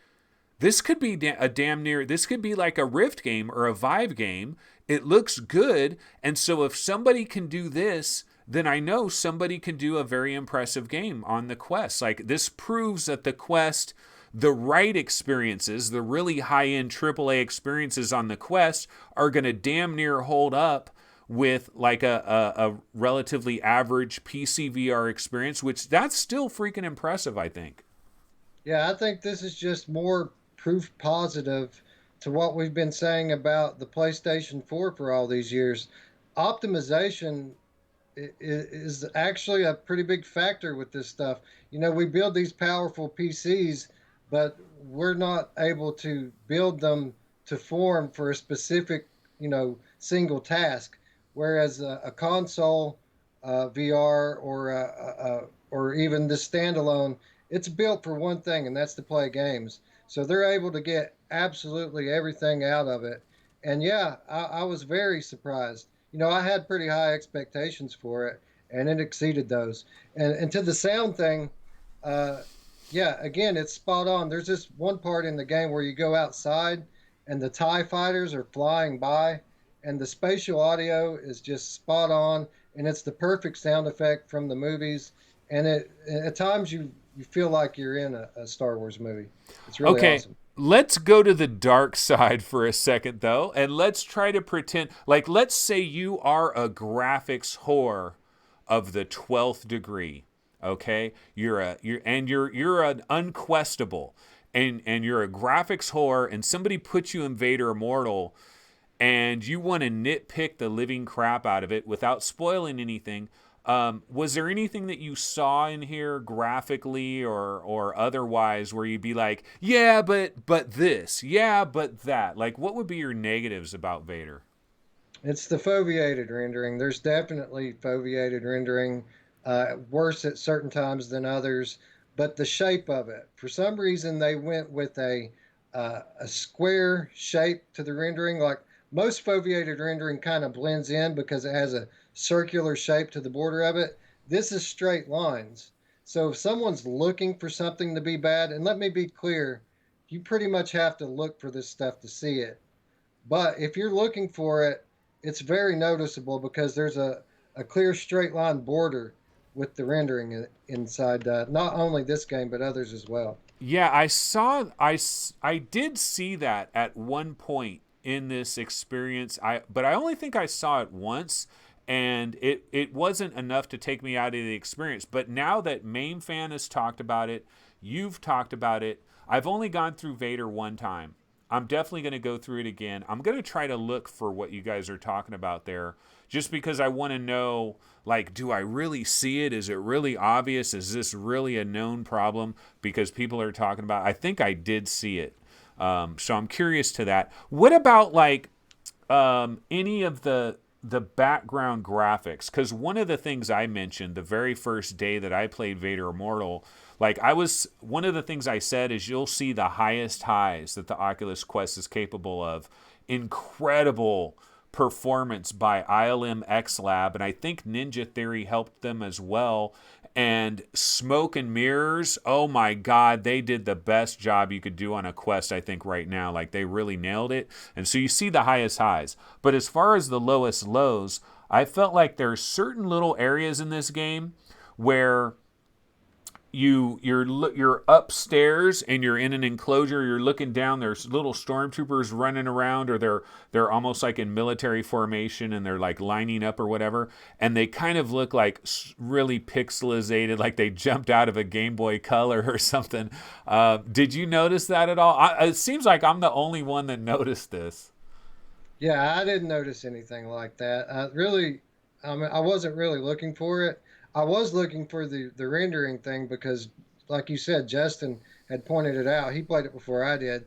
this could be this could be like a Rift game or a Vive game. It looks good. And so if somebody can do this, then I know somebody can do a very impressive game on the Quest. Like, this proves that the Quest, the right experiences, the really high-end AAA experiences on the Quest are going to damn near hold up with like a relatively average PC VR experience, which that's still freaking impressive, I think. Yeah, I think this is just more proof positive to what we've been saying about the PlayStation 4 for all these years. Optimization is actually a pretty big factor with this stuff. We build these powerful PCs, but we're not able to build them to form for a specific, single task. Whereas a console VR or even the standalone, it's built for one thing, and that's to play games. So they're able to get absolutely everything out of it. And yeah, I was very surprised. I had pretty high expectations for it, and it exceeded those. And to the sound thing, yeah, again, it's spot on. There's this one part in the game where you go outside, and the TIE fighters are flying by, and the spatial audio is just spot on, and it's the perfect sound effect from the movies. And at times you feel like you're in a Star Wars movie. It's really awesome. Let's go to the dark side for a second, though, and let's try to pretend, like, let's say you are a graphics whore of the 12th degree. Okay, you're an unquestable, and you're a graphics whore, and somebody puts you in Vader Immortal, and you want to nitpick the living crap out of it without spoiling anything. Was there anything that you saw in here graphically or otherwise where you'd be like, yeah, but this, yeah, but that? Like, what would be your negatives about Vader? It's the foveated rendering. There's definitely foveated rendering, worse at certain times than others. But the shape of it, for some reason, they went with a square shape to the rendering. Like most foveated rendering kind of blends in because it has a circular shape to the border of it. This is straight lines. So if someone's looking for something to be bad, and let me be clear, you pretty much have to look for this stuff to see it. But if you're looking for it, it's very noticeable because there's a clear straight line border with the rendering inside not only this game, but others as well. Yeah, I did see that at one point in this experience. But I only think I saw it once, and it wasn't enough to take me out of the experience. But now that Main Fan has talked about it, you've talked about it, I've only gone through Vader one time. I'm definitely going to go through it again. I'm going to try to look for what you guys are talking about there, just because I want to know, like, do I really see it? Is it really obvious? Is this really a known problem? Because people are talking about it. I think I did see it. So I'm curious to that. What about, like, any of the background graphics? Because one of the things I mentioned the very first day that I played Vader Immortal, like, one of the things I said is you'll see the highest highs that the Oculus Quest is capable of. Incredible performance by ILM X Lab, and I think Ninja Theory helped them as well. And Smoke and Mirrors, oh my God, they did the best job you could do on a Quest, I think, right now. Like, they really nailed it. And so you see the highest highs. But as far as the lowest lows, I felt like there's certain little areas in this game where you're upstairs and you're in an enclosure. You're looking down. There's little stormtroopers running around, or they're almost like in military formation, and they're like lining up or whatever. And they kind of look like really pixelated, like they jumped out of a Game Boy Color or something. Did you notice that at all? It seems like I'm the only one that noticed this. Yeah, I didn't notice anything like that. I mean, I wasn't really looking for it. I was looking for the rendering thing because, like you said, Justin had pointed it out. He played it before I did,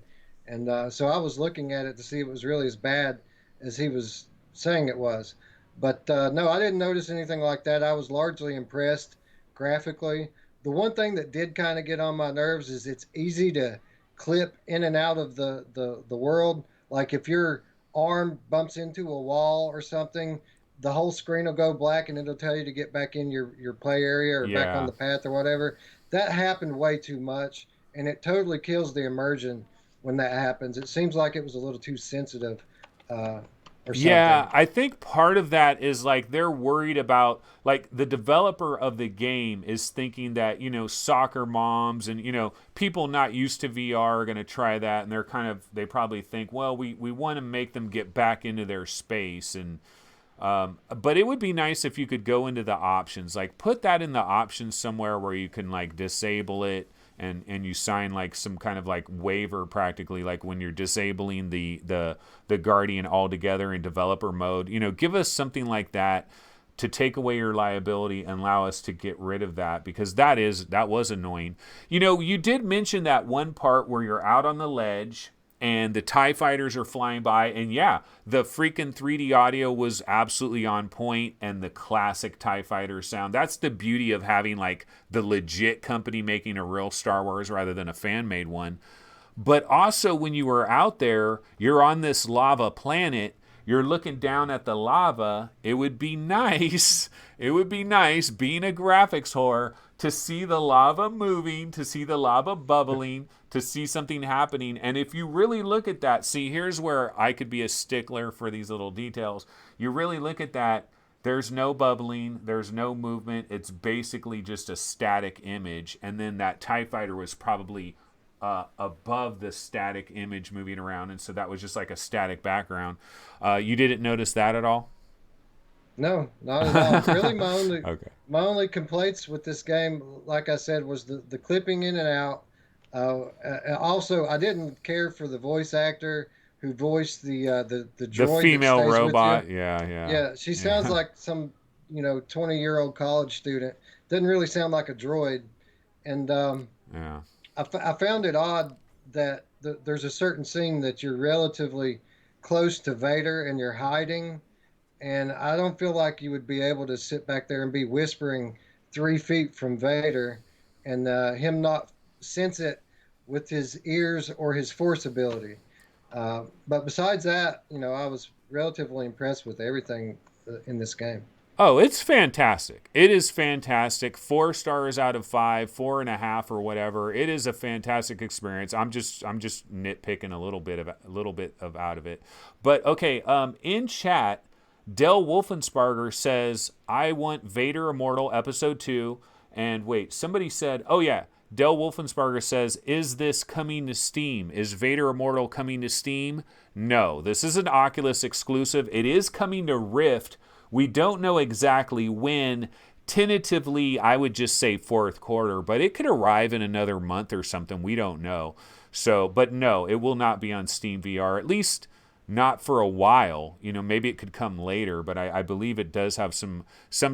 and so I was looking at it to see if it was really as bad as he was saying it was. But no, I didn't notice anything like that. I was largely impressed graphically. The one thing that did kind of get on my nerves is it's easy to clip in and out of the world. Like if your arm bumps into a wall or something, the whole screen will go black and it'll tell you to get back in your play area or back on Yeah. the path or whatever. That happened way too much, and it totally kills the immersion when that happens. It seems like it was a little too sensitive, uh, or something. Yeah, I think part of that is like they're worried about, like, the developer of the game is thinking that, soccer moms and, people not used to VR are going to try that, and they probably think, well, we want to make them get back into their space. And but it would be nice if you could go into the options, like put that in the options somewhere where you can like disable it, and you sign like some kind of like waiver, practically, like when you're disabling the Guardian altogether in developer mode. Give us something like that to take away your liability and allow us to get rid of that, because that was annoying. You did mention that one part where you're out on the ledge and the TIE fighters are flying by, and yeah, the freaking 3D audio was absolutely on point, and the classic TIE fighter sound. That's the beauty of having like the legit company making a real Star Wars rather than a fan-made one. But also, when you were out there, you're on this lava planet, you're looking down at the lava. It would be nice, being a graphics whore, to see the lava moving, to see the lava bubbling, to see something happening. And if you really look at that, see, here's where I could be a stickler for these little details. You really look at that, there's no bubbling, there's no movement. It's basically just a static image. And then that TIE fighter was probably above the static image moving around. And so that was just like a static background. You didn't notice that at all? No, not at all. Really, Okay. my only complaints with this game, like I said, was the clipping in and out. Also, I didn't care for the voice actor who voiced the The droid that female stays with you. robot. Yeah, yeah. Yeah, she sounds Yeah. like some 20-year-old college student. Doesn't really sound like a droid. And Yeah. I found it odd that there's a certain scene that you're relatively close to Vader and you're hiding, and I don't feel like you would be able to sit back there and be whispering 3 feet from Vader, and him not sense it with his ears or his force ability. But besides that, I was relatively impressed with everything in this game. Oh, it's fantastic. It is fantastic. 4 stars out of 5, 4.5 or whatever. It is a fantastic experience. I'm just nitpicking a little bit of out of it. But okay, in chat, Del Wolfensparger says, I want Vader Immortal Episode 2. And wait, somebody said, oh yeah, Del Wolfensparger says, is this coming to Steam? Is Vader Immortal coming to Steam? No, this is an Oculus exclusive. It is coming to Rift. We don't know exactly when. Tentatively, I would just say fourth quarter, but it could arrive in another month or something. We don't know. So, but no, it will not be on Steam VR, at least not for a while. Maybe it could come later, but I believe it does have some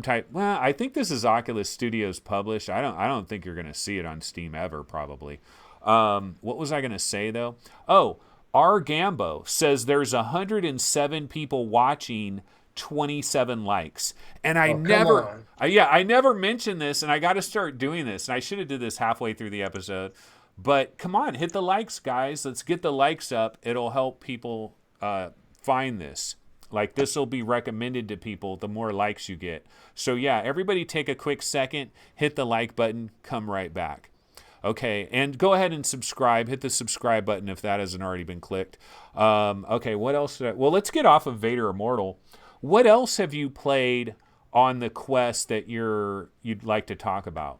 type. Well, I think this is Oculus Studios published. I don't think you're going to see it on Steam ever, probably. What was I going to say though? Oh, R Gambo says there's 107 people watching, 27 likes. And Oh, come on. I never mentioned this, and I got to start doing this. And I should have did this halfway through the episode. But come on, hit the likes, guys. Let's get the likes up. It'll help people find this. Like, this will be recommended to people the more likes you get. So yeah, everybody take a quick second, hit the like button, come right back. Okay, and go ahead and subscribe. Hit the subscribe button if that hasn't already been clicked. Okay, what else? Well, let's get off of Vader Immortal. What else have you played on the Quest that you'd like to talk about?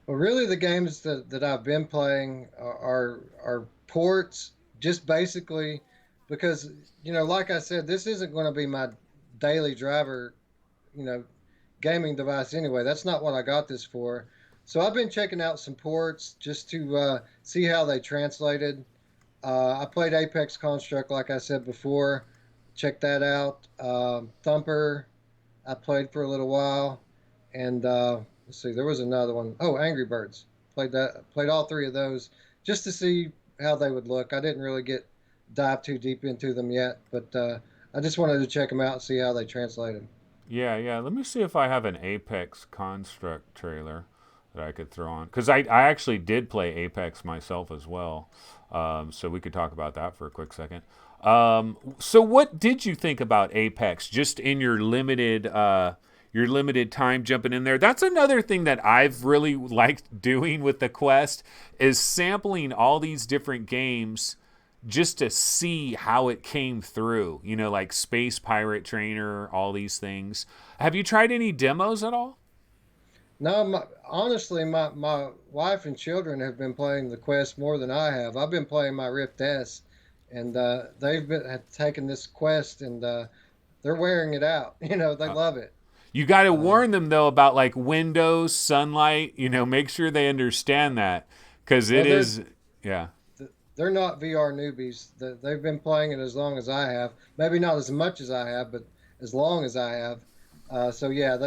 Well, really, the games that I've been playing are ports, just basically because like I said, this isn't going to be my daily driver, you know, gaming device anyway. That's not what I got this for. So I've been checking out some ports just to see how they translated. I played Apex Construct, like I said before. Check that out. Thumper, I played for a little while, and let's see, there was another one. Oh, Angry Birds. Played that. Played all three of those just to see how they would look. I didn't really get dive too deep into them yet, but I just wanted to check them out and see how they translated. Yeah, yeah. Let me see if I have an Apex Construct trailer that I could throw on. Because I actually did play Apex myself as well. So we could talk about that for a quick second. So what did you think about Apex just in your limited time jumping in there? That's another thing that I've really liked doing with the Quest is sampling all these different games just to see how it came through, like Space Pirate Trainer, all these things. Have you tried any demos at all? No, honestly, my wife and children have been playing the Quest more than I have. I've been playing my Rift S, and they've been have taken this Quest and they're wearing it out. They love it. You got to Uh, warn them though about like windows, sunlight, make sure they understand that cuz it well, is yeah. they're not VR newbies. They've been playing it as long as I have. Maybe not as much as I have, but as long as I have. So yeah,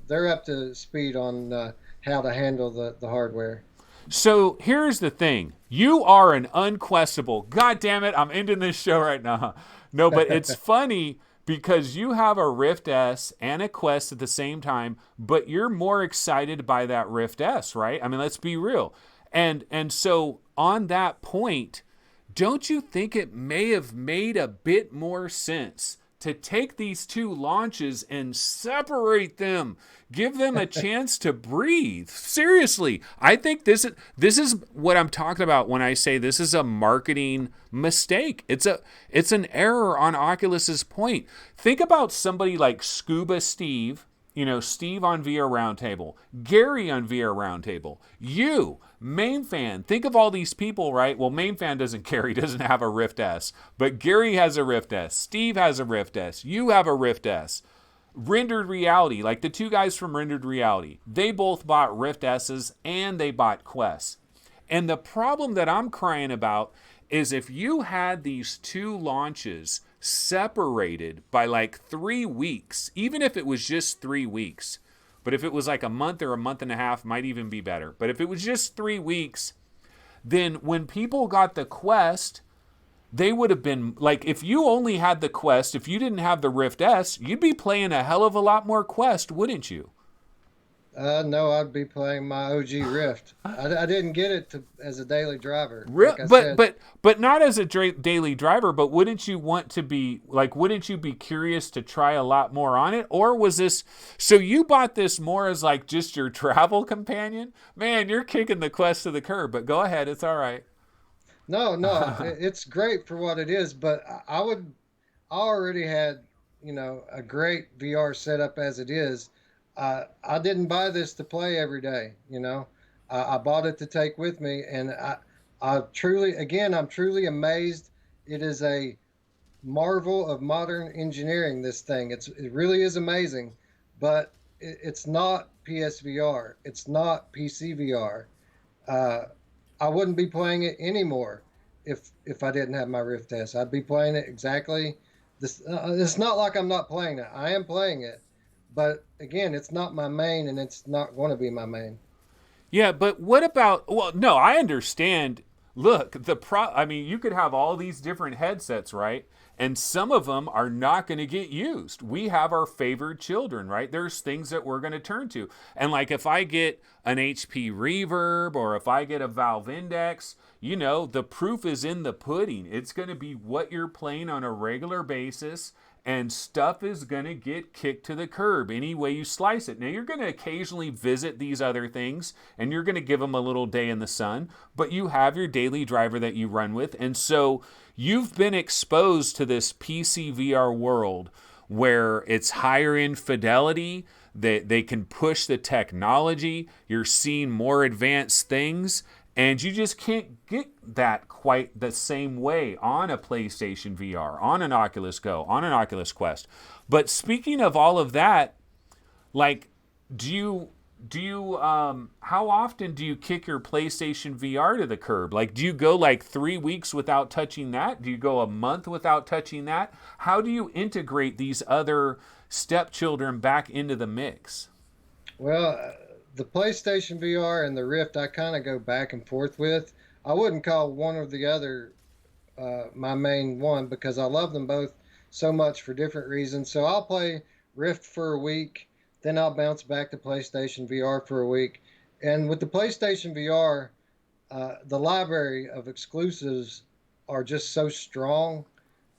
they're up to speed on how to handle the hardware. So here's the thing. You are an unquestable. God damn it, I'm ending this show right now. No, but it's funny because you have a Rift S and a Quest at the same time, but you're more excited by that Rift S, right? I mean, let's be real. And so on that point, don't you think it may have made a bit more sense to take these two launches and separate them, give them a chance to breathe? Seriously, I think this is what I'm talking about when I say this is a marketing mistake. It's an error on Oculus's point. Think about somebody like Scuba Steve, Steve on VR Roundtable, Gary on VR Roundtable, you, Main Fan. Think of all these people, right? Well, Main Fan doesn't care. He doesn't have a Rift S. But Gary has a Rift S. Steve has a Rift S. You have a Rift S. Rendered Reality, like the two guys from Rendered Reality, they both bought Rift S's and they bought Quests. And the problem that I'm crying about is if you had these two launches separated by like 3 weeks, even if it was just 3 weeks, but if it was like a month or a month and a half, might even be better. But if it was just 3 weeks, then when people got the Quest, they would have been like, if you only had the Quest, if you didn't have the Rift S, you'd be playing a hell of a lot more Quest, wouldn't you? No, I'd be playing my OG Rift. I didn't get it as a daily driver, like I said. But not as a daily driver. But wouldn't you want to be like? Wouldn't you be curious to try a lot more on it? Or was this so you bought this more as like just your travel companion? Man, you're kicking the Quest to the curb. But go ahead, it's all right. No, no, it's great for what it is, but I already had, a great VR setup as it is. I didn't buy this to play every day, I bought it to take with me, and I truly, again, I'm truly amazed. It is a marvel of modern engineering. This thing, it really is amazing, but it's not PSVR. It's not PCVR. Uh, I wouldn't be playing it anymore if I didn't have my Rift S. I'd be playing it exactly this. It's not like I'm not playing it. I am playing it, but again, it's not my main, and it's not going to be my main. Yeah, but what about? Well, no, I understand. Look, I mean, you could have all these different headsets, right? And some of them are not going to get used. We have our favored children, right? There's things that we're going to turn to. And like if I get an HP Reverb or if I get a Valve Index, the proof is in the pudding. It's going to be what you're playing on a regular basis, and stuff is going to get kicked to the curb any way you slice it. Now, you're going to occasionally visit these other things, and you're going to give them a little day in the sun, but you have your daily driver that you run with. And so you've been exposed to this PC VR world where it's higher in fidelity, They can push the technology. You're seeing more advanced things, and you just can't get that quite the same way on a PlayStation VR, on an Oculus Go, on an Oculus Quest. But speaking of all of that, like, do you how often do you kick your PlayStation VR to the curb? Like, do you go like 3 weeks without touching that? Do you go a month without touching that? How do you integrate these other stepchildren back into the mix? Well, the PlayStation VR and the Rift, I kind of go back and forth with. I wouldn't call one or the other my main one because I love them both so much for different reasons. So I'll play Rift for a week, then I'll bounce back to PlayStation VR for a week. And with the PlayStation VR, the library of exclusives are just so strong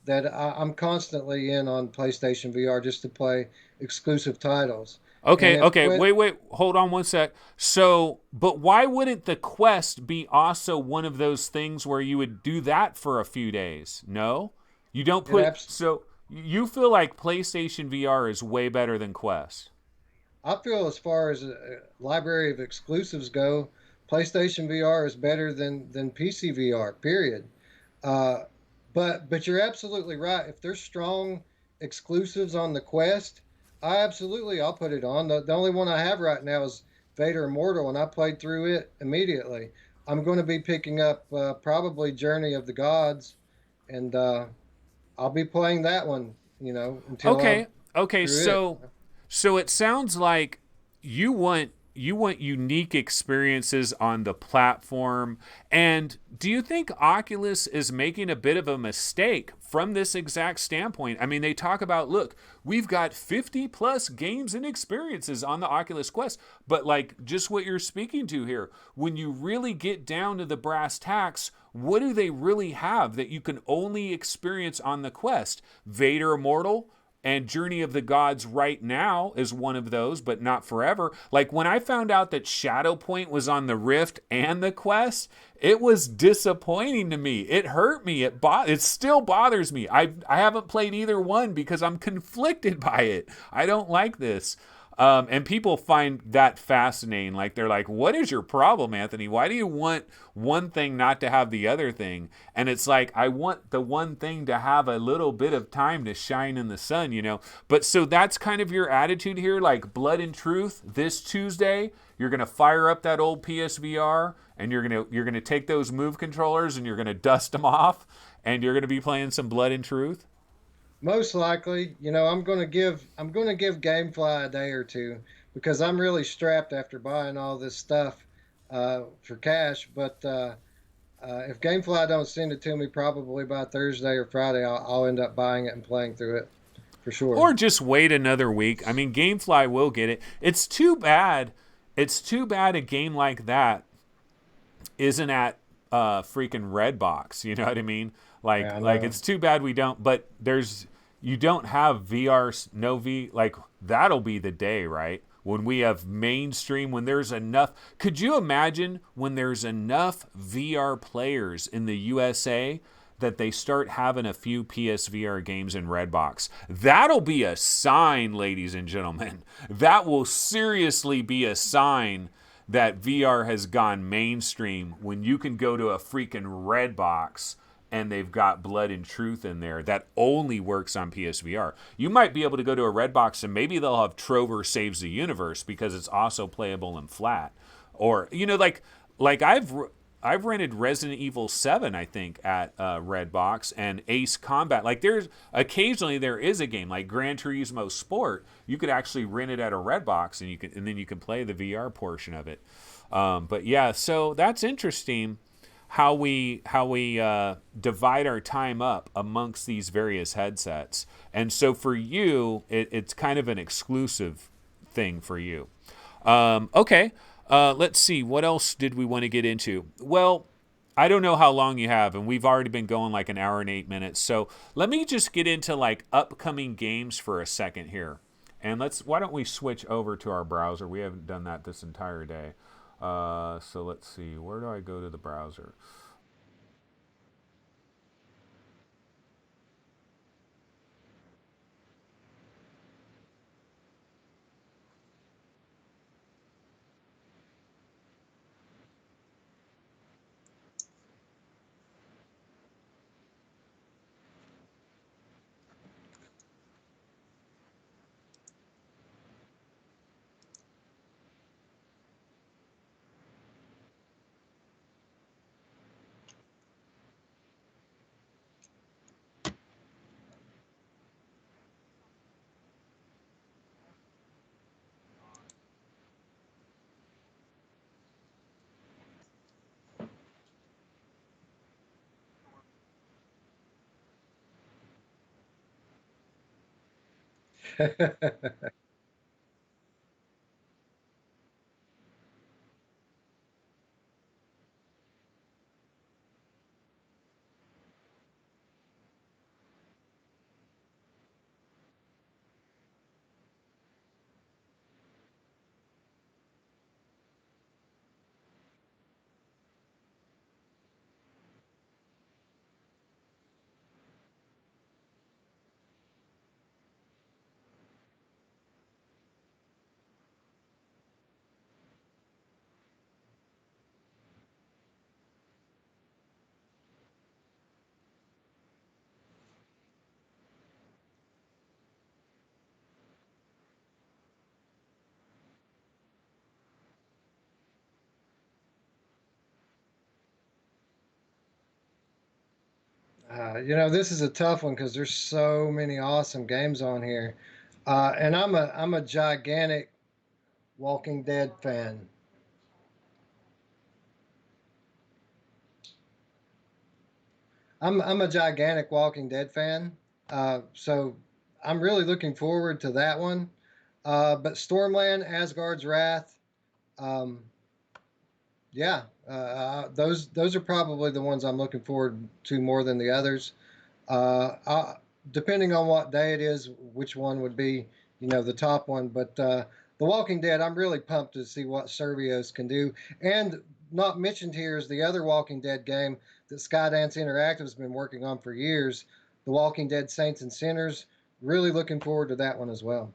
that I'm constantly in on PlayStation VR just to play exclusive titles. And Okay, if okay, Quest, wait, hold on one sec. So, but why wouldn't the Quest be also one of those things where you would do that for a few days? No? You don't it put, abs- so you feel like PlayStation VR is way better than Quest. I feel as far as a library of exclusives go, PlayStation VR is better than PC VR. Period. Uh, but you're absolutely right. If there's strong exclusives on the Quest, I'll put it on. The only one I have right now is Vader Immortal, and I played through it immediately. I'm going to be picking up probably Journey of the Gods, and I'll be playing that one. Until I'm Okay. Okay. through it. So it sounds like you want unique experiences on the platform. And do you think Oculus is making a bit of a mistake from this exact standpoint? I mean, they talk about, look, we've got 50 plus games and experiences on the Oculus Quest, but like just what you're speaking to here, when you really get down to the brass tacks, what do they really have that you can only experience on the Quest? Vader Immortal and Journey of the Gods right now is one of those, but not forever. Like when I found out that Shadow Point was on the Rift and the Quest, it was disappointing to me. It hurt me. It still bothers me. I haven't played either one because I'm conflicted by it. I don't like this. And people find that fascinating. Like they're like, "What is your problem, Anthony? Why do you want one thing not to have the other thing?" And it's like, I want the one thing to have a little bit of time to shine in the sun, you know. But so that's kind of your attitude here, like Blood and Truth. This Tuesday, you're gonna fire up that old PSVR, and you're gonna take those Move controllers and you're gonna dust them off, and you're gonna be playing some Blood and Truth. Most likely, I'm going to give GameFly a day or two because I'm really strapped after buying all this stuff for cash. But if GameFly don't send it to me, probably by Thursday or Friday, I'll end up buying it and playing through it for sure. Or just wait another week. I mean, GameFly will get it. It's too bad. It's too bad a game like that isn't at freaking Redbox. You know what I mean? Yeah, I Like know. it's too bad we don't. But you don't have VR, no V. Like that'll be the day, right? When we have mainstream, when there's enough. Could you imagine when there's enough VR players in the USA that they start having a few PSVR games in Redbox? That'll be a sign, ladies and gentlemen. That will seriously be a sign that VR has gone mainstream when you can go to a freaking Redbox and they've got Blood and Truth in there that only works on PSVR. You might be able to go to a Redbox and maybe they'll have Trover Saves the Universe because it's also playable in flat. Or like I've rented Resident Evil 7, I think, at Redbox and Ace Combat. Like there's occasionally there is a game like Gran Turismo Sport. You could actually rent it at a Redbox and then you can play the VR portion of it. But yeah, so that's interesting how we divide our time up amongst these various headsets. And so for you, it's kind of an exclusive thing for you. Okay, let's see. What else did we want to get into? Well, I don't know how long you have, and we've already been going like an hour and 8 minutes. So let me just get into like upcoming games for a second here. And why don't we switch over to our browser? We haven't done that this entire day. So let's see. Where do I go to the browser? This is a tough one because there's so many awesome games on here, and I'm a gigantic Walking Dead fan. I'm a gigantic Walking Dead fan, so I'm really looking forward to that one. But Stormland, Asgard's Wrath, um, yeah, those are probably the ones I'm looking forward to more than the others. Depending on what day it is, which one would be, the top one. But The Walking Dead, I'm really pumped to see what Servios can do. And not mentioned here is the other Walking Dead game that Skydance Interactive has been working on for years, The Walking Dead Saints and Sinners. Really looking forward to that one as well.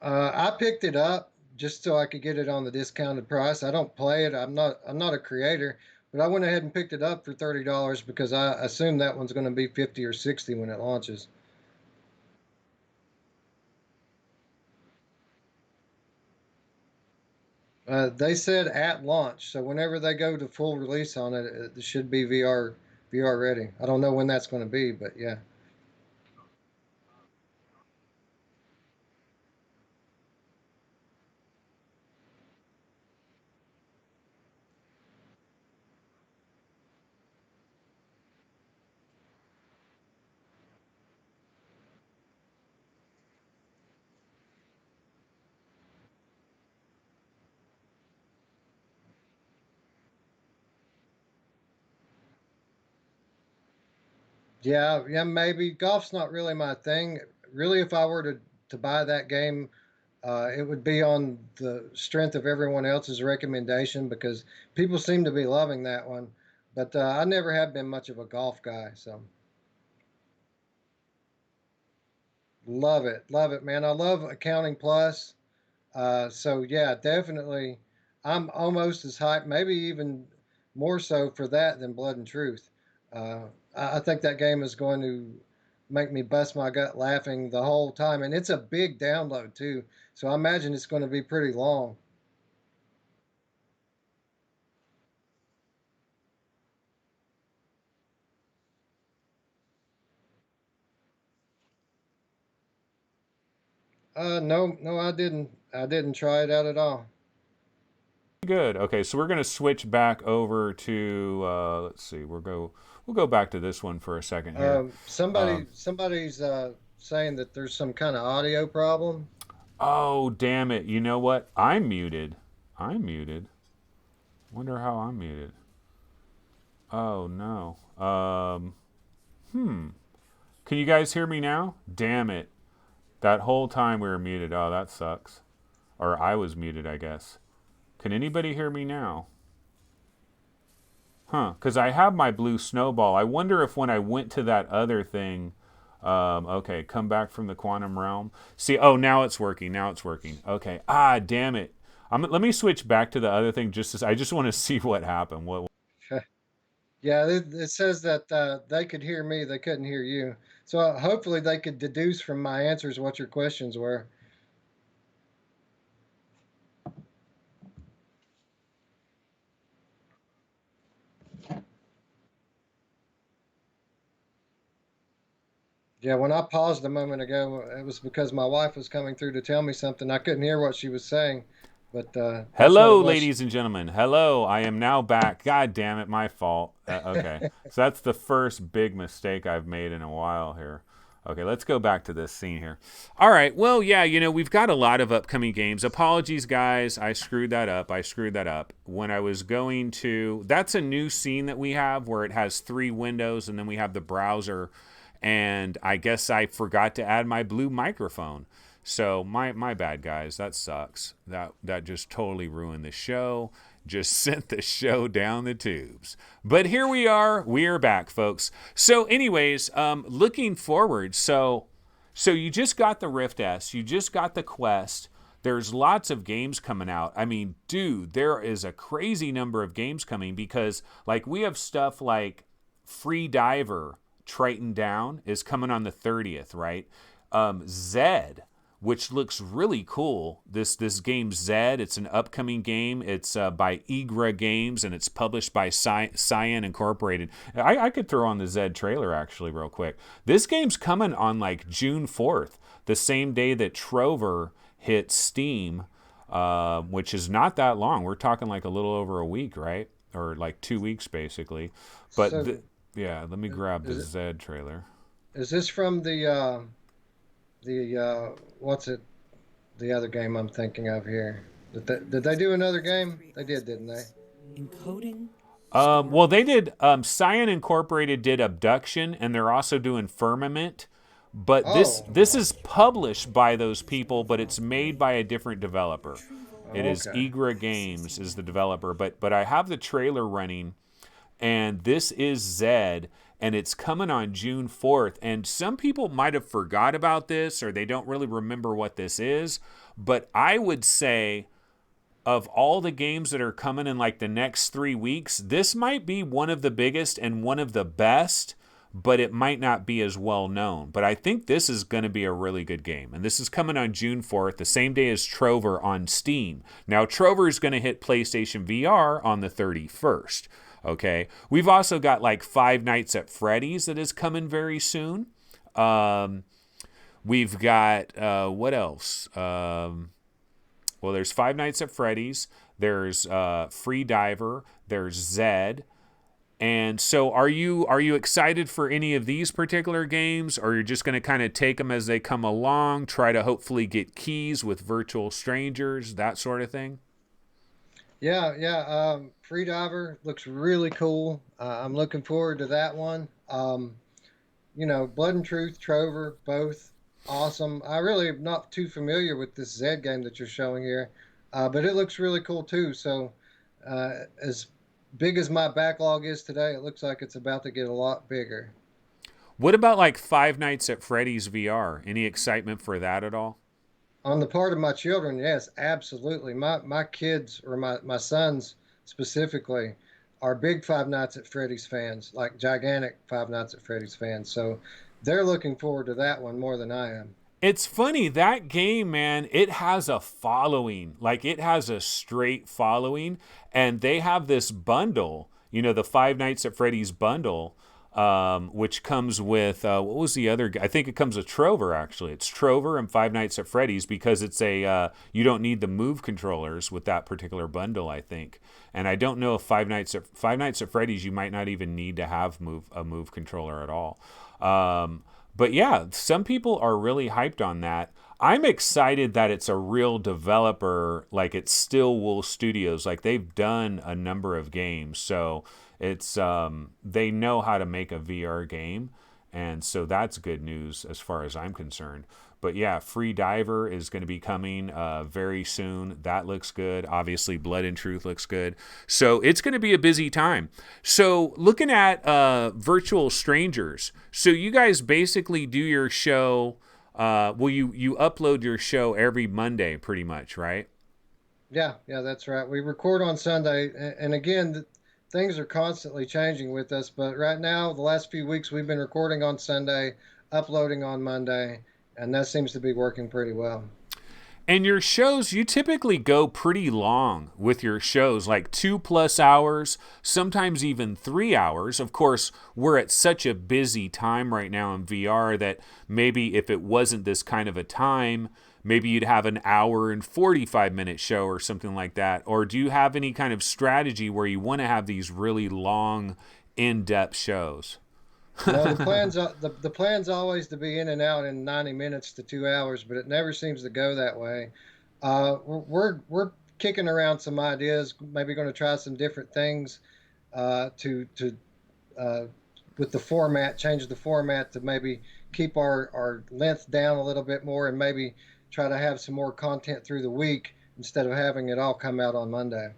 I picked it up just so I could get it on the discounted price. I don't play it. I'm not a creator, but I went ahead and picked it up for $30 because I assume that one's going to be 50 or 60 when it launches. They said at launch, so whenever they go to full release on it, it should be VR ready. I don't know when that's going to be, but yeah. Yeah, yeah, maybe golf's not really my thing. Really, if I were to buy that game, it would be on the strength of everyone else's recommendation because people seem to be loving that one. But I never have been much of a golf guy, so love it, man. I love Accounting Plus. So yeah, definitely, I'm almost as hyped, maybe even more so for that than Blood and Truth. Uh, I think that game is going to make me bust my gut laughing the whole time, and it's a big download too. So I imagine it's going to be pretty long. No, no, I didn't. I didn't try it out at all. Good. Okay, so we're gonna switch back over to let's see. We'll go back to this one for a second here. Somebody's saying that there's some kind of audio problem. Oh damn it! You know what? I'm muted. I'm muted. Wonder how I'm muted. Oh no. Can you guys hear me now? Damn it! That whole time we were muted. Oh, that sucks. Or I was muted, I guess. Can anybody hear me now? Huh? Because I have my blue snowball. I wonder if when I went to that other thing, okay, come back from the quantum realm. See, oh, now it's working. Now it's working. Okay. Ah, damn it. Let me switch back to the other thing. I just want to see what happened. What? Yeah, it says that they could hear me, they couldn't hear you. So hopefully they could deduce from my answers what your questions were. Yeah, when I paused a moment ago, it was because my wife was coming through to tell me something. I couldn't hear what she was saying, but that's what it Hello, was. ladies and gentlemen. Hello, I am now back. God damn it, my fault. Okay, so that's the first big mistake I've made in a while here. Okay, let's go back to this scene here. All right, well, yeah, we've got a lot of upcoming games. Apologies, guys. I screwed that up. When I was going to. That's a new scene that we have where it has 3 windows and then we have the browser. And I guess I forgot to add my blue microphone. So my bad, guys. That sucks. That just totally ruined the show. Just sent the show down the tubes. But here we are. We are back, folks. So, anyways, looking forward. So you just got the Rift S. You just got the Quest. There's lots of games coming out. I mean, dude, there is a crazy number of games coming because, like, we have stuff like Free Diver, Triton Down is coming on the 30th, right? Zed, which looks really cool. This game Zed, it's an upcoming game. It's by Igra Games and it's published by Cyan Incorporated. I could throw on the Zed trailer actually real quick. This game's coming on like June 4th, the same day that Trover hit Steam, which is not that long. We're talking like a little over a week, right? Or like 2 weeks basically. But So yeah, let me grab the is Zed trailer. is this from the what's it? The other game I'm thinking of here. Did they do another game? They did, didn't they? Encoding. Well, they did. Cyan Incorporated did Abduction, and they're also doing Firmament. But this Oh, this is published by those people, but it's made by a different developer. It is okay. Igra Games is the developer, but I have the trailer running, and this is Zed, and it's coming on June 4th. And some people might have forgot about this, or they don't really remember what this is. But I would say, of all the games that are coming in like the next 3 weeks, this might be one of the biggest and one of the best, but it might not be as well known. But I think this is going to be a really good game. And this is coming on June 4th, the same day as Trover on Steam. Now, Trover is going to hit PlayStation VR on the 31st. Okay. We've also got like Five Nights at Freddy's that is coming very soon. We've got, what else? Well, there's Five Nights at Freddy's. There's Free Diver. There's Zed. And so are you excited for any of these particular games, or you're just going to kind of take them as they come along, try to hopefully get keys with virtual strangers, that sort of thing? Yeah, yeah. Free Diver looks really cool. I'm looking forward to that one. Blood and Truth, Trover, both awesome. I really am not too familiar with this Zed game that you're showing here, but it looks really cool too. So, as big as my backlog is today, it looks like it's about to get a lot bigger. What about like Five Nights at Freddy's VR? Any excitement for that at all? On the part of my children, yes, absolutely. My kids or my sons specifically are big Five Nights at Freddy's fans, like gigantic Five Nights at Freddy's fans. So they're looking forward to that one more than I am. It's funny, that game, man, it has a following. Like, it has a straight following. And they have this bundle, the Five Nights at Freddy's bundle, which comes with, what was the other? I think it comes with Trover, actually. It's Trover and Five Nights at Freddy's because it's you don't need the Move controllers with that particular bundle, I think. And I don't know if Five Nights at Freddy's, you might not even need to have a Move controller at all. But yeah, some people are really hyped on that. I'm excited that it's a real developer, like it's Stillwool Studios. Like they've done a number of games, so it's they know how to make a VR game, and so that's good news as far as I'm concerned. But yeah, Free Diver is going to be coming very soon. That looks good. Obviously, Blood and Truth looks good. So it's going to be a busy time. So looking at Virtual Strangers. So you guys basically do your show. You upload your show every Monday pretty much, right? Yeah, that's right. We record on Sunday, and again, things are constantly changing with us. But right now, the last few weeks, we've been recording on Sunday, uploading on Monday, and that seems to be working pretty well. And your shows, you typically go pretty long with your shows, like 2+ hours, sometimes even 3 hours. Of course, we're at such a busy time right now in VR that maybe if it wasn't this kind of a time, maybe you'd have an hour and 45-minute show or something like that. Or do you have any kind of strategy where you want to have these really long, in-depth shows? No, the plan's always to be in and out in 90 minutes to 2 hours, but it never seems to go that way. We're kicking around some ideas, maybe going to try some different things to with the format, change the format to maybe keep our length down a little bit more, and maybe try to have some more content through the week instead of having it all come out on Monday.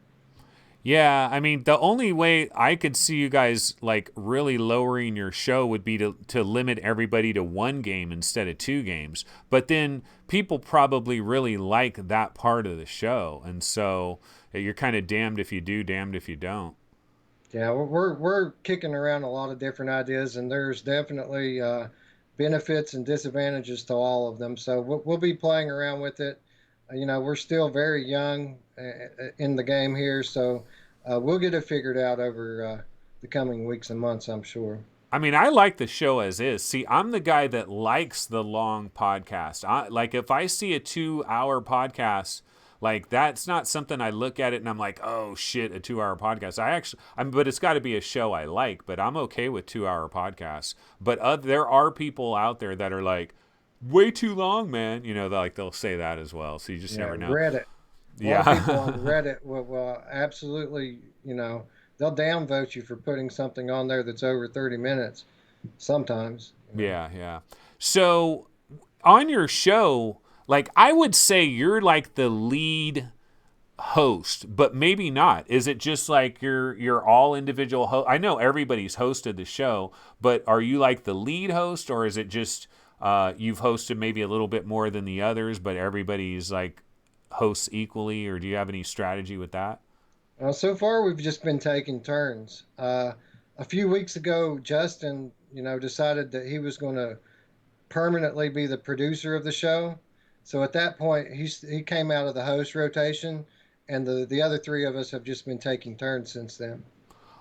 Yeah, I mean, the only way I could see you guys like really lowering your show would be to limit everybody to one game instead of 2 games. But then people probably really like that part of the show, and so you're kind of damned if you do, damned if you don't. Yeah, we're kicking around a lot of different ideas, and there's definitely benefits and disadvantages to all of them. So we'll be playing around with it. We're still very young in the game here, so we'll get it figured out over the coming weeks and months, I'm sure. I mean, I like the show as is. See, I'm the guy that likes the long podcast. Like if I see a 2-hour podcast, like that's not something I look at it and I'm like, oh shit, a 2-hour podcast. But it's got to be a show I like. But I'm okay with 2-hour podcasts. But there are people out there that are like, way too long, man. They'll say that as well. So you just never know. Reddit. A lot of people on Reddit will absolutely, they'll downvote you for putting something on there that's over 30 minutes sometimes. Yeah. So on your show, like I would say you're like the lead host, but maybe not. Is it just like you're all individual host? I know everybody's hosted the show, but are you like the lead host, or is it just you've hosted maybe a little bit more than the others, but everybody's like hosts equally, or do you have any strategy with that? So far, we've just been taking turns. A few weeks ago, Justin, decided that he was going to permanently be the producer of the show. So at that point, he came out of the host rotation, and the other 3 of us have just been taking turns since then.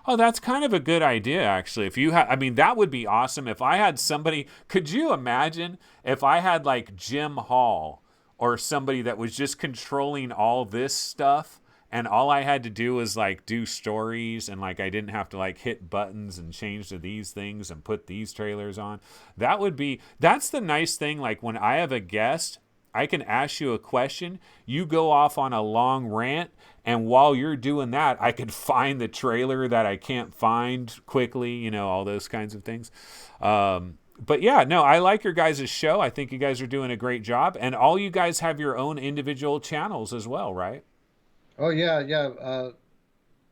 Oh, that's kind of a good idea, actually. If you I mean, that would be awesome. If I had somebody, could you imagine if I had like Jim Hall or somebody that was just controlling all this stuff, and all I had to do was like do stories, and like I didn't have to like hit buttons and change to these things and put these trailers on. That's the nice thing. Like when I have a guest, I can ask you a question, you go off on a long rant, and while you're doing that, I could find the trailer that I can't find quickly, all those kinds of things. But yeah, no, I like your guys' show. I think you guys are doing a great job. And all you guys have your own individual channels as well, right? Oh, yeah.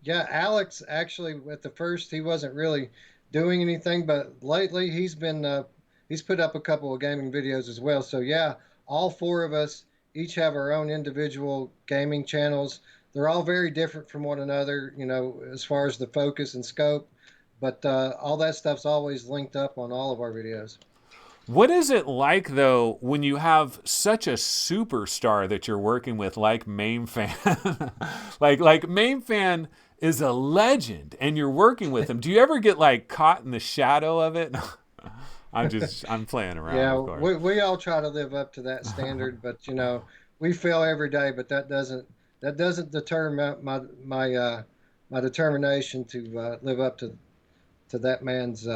Yeah, Alex, actually, at the first, he wasn't really doing anything, but lately he's put up a couple of gaming videos as well. So yeah, all 4 of us each have our own individual gaming channels. They're all very different from one another, as far as the focus and scope, but all that stuff's always linked up on all of our videos. What is it like, though, when you have such a superstar that you're working with, like MainFan? like MainFan is a legend, and you're working with him. Do you ever get like caught in the shadow of it? I'm playing around. Yeah, of course. we all try to live up to that standard, but we fail every day. But that doesn't deter my determination to live up to that man's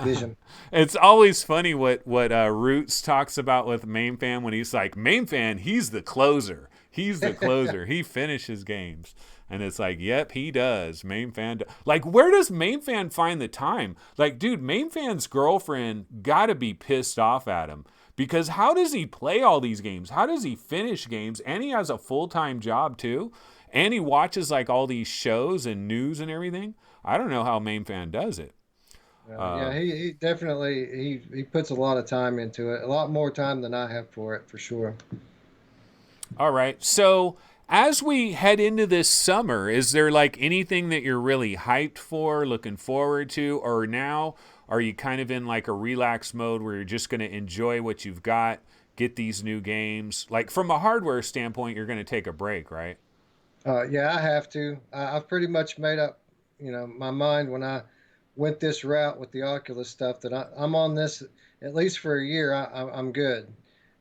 vision. It's always funny what Roots talks about with MainFan when he's like, MainFan, he's the closer. He's the closer. He finishes games. And it's like, yep, he does. MainFan. Like, where does MainFan find the time? Like, dude, MainFan's girlfriend got to be pissed off at him Because how does he play all these games? How does he finish games? And he has a full-time job too. And he watches like all these shows and news and everything. I don't know how Main Fan does it. Yeah, he definitely he puts a lot of time into it, a lot more time than I have for it, for sure. All right. So as we head into this summer, is there like anything that you're really hyped for, looking forward to, or now are you kind of in like a relaxed mode where you're just going to enjoy what you've got, get these new games? Like from a hardware standpoint, you're going to take a break, right? Yeah, I have to. I've pretty much made up, my mind when I went this route with the Oculus stuff that I'm on this at least for a year. I'm good,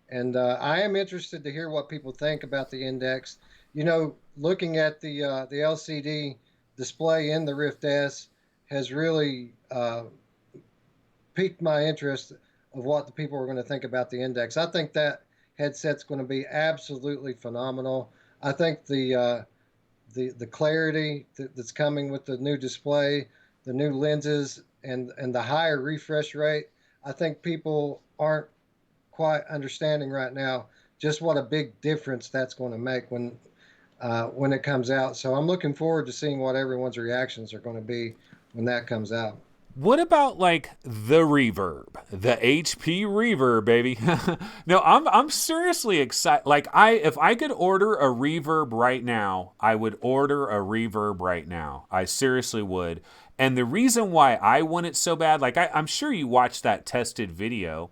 and I am interested to hear what people think about the Index. Looking at the LCD display in the Rift S has really piqued my interest of what the people are going to think about the Index. I think that headset's going to be absolutely phenomenal. I think the clarity that's coming with the new display, the new lenses, and the higher refresh rate. I think people aren't quite understanding right now just what a big difference that's going to make when it comes out. So I'm looking forward to seeing what everyone's reactions are going to be when that comes out. What about like the reverb, the HP reverb, baby? No, I'm seriously excited. Like if I could order a reverb right now, I would order a reverb right now. I seriously would. And the reason why I want it so bad, like I'm sure you watched that tested video,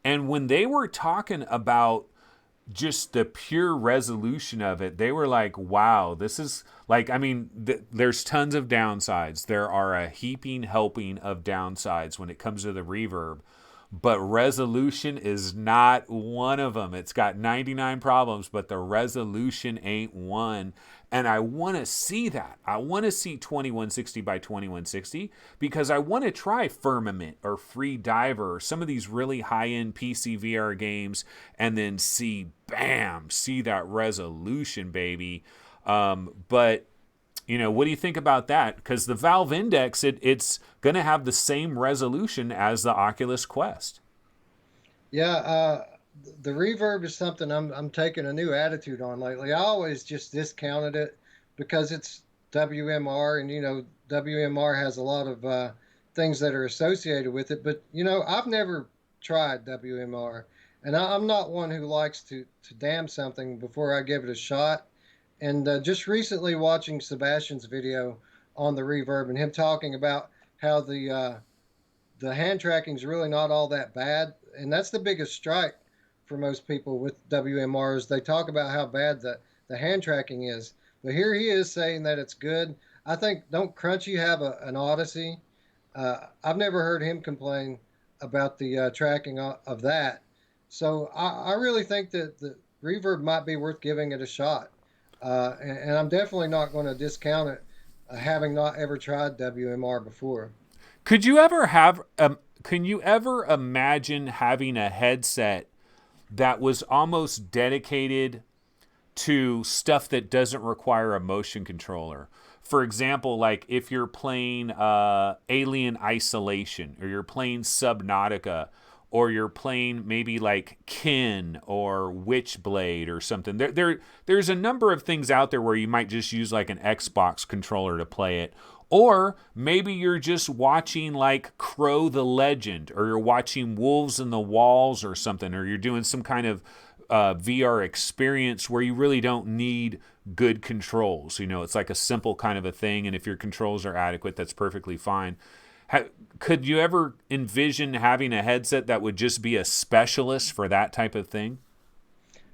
and when they were talking about just the pure resolution of it, they were like, wow, this is like, I mean, there's tons of downsides. There are a heaping helping of downsides when it comes to the reverb, but resolution is not one of them. It's got 99 problems, but the resolution ain't one. And I want to see that. I want to see 2160 by 2160 because I want to try Firmament or Free Diver or some of these really high-end PCVR games and then see that resolution, baby. But what do you think about that? Because the Valve Index, it's going to have the same resolution as the Oculus Quest. Yeah, the reverb is something I'm taking a new attitude on lately. I always just discounted it because it's WMR, and WMR has a lot of things that are associated with it. But I've never tried WMR, and I'm not one who likes to damn something before I give it a shot. And just recently watching Sebastian's video on the reverb and him talking about how the hand tracking is really not all that bad, and that's the biggest strike for most people with WMRs. They talk about how bad the hand tracking is, but here he is saying that it's good. I think, don't Crunchy have an Odyssey? I've never heard him complain about the tracking of that. So I really think that the reverb might be worth giving it a shot, and I'm definitely not going to discount it, having not ever tried WMR before. Could you ever have? Can you ever imagine having a headset that was almost dedicated to stuff that doesn't require a motion controller? For example, like if you're playing Alien Isolation, or you're playing Subnautica, or you're playing maybe like Kin or Witchblade or something. There's a number of things out there where you might just use like an Xbox controller to play it. Or maybe you're just watching like Crow the Legend, or you're watching Wolves in the Walls or something, or you're doing some kind of VR experience where you really don't need good controls. It's like a simple kind of a thing, and if your controls are adequate, that's perfectly fine. Could you ever envision having a headset that would just be a specialist for that type of thing?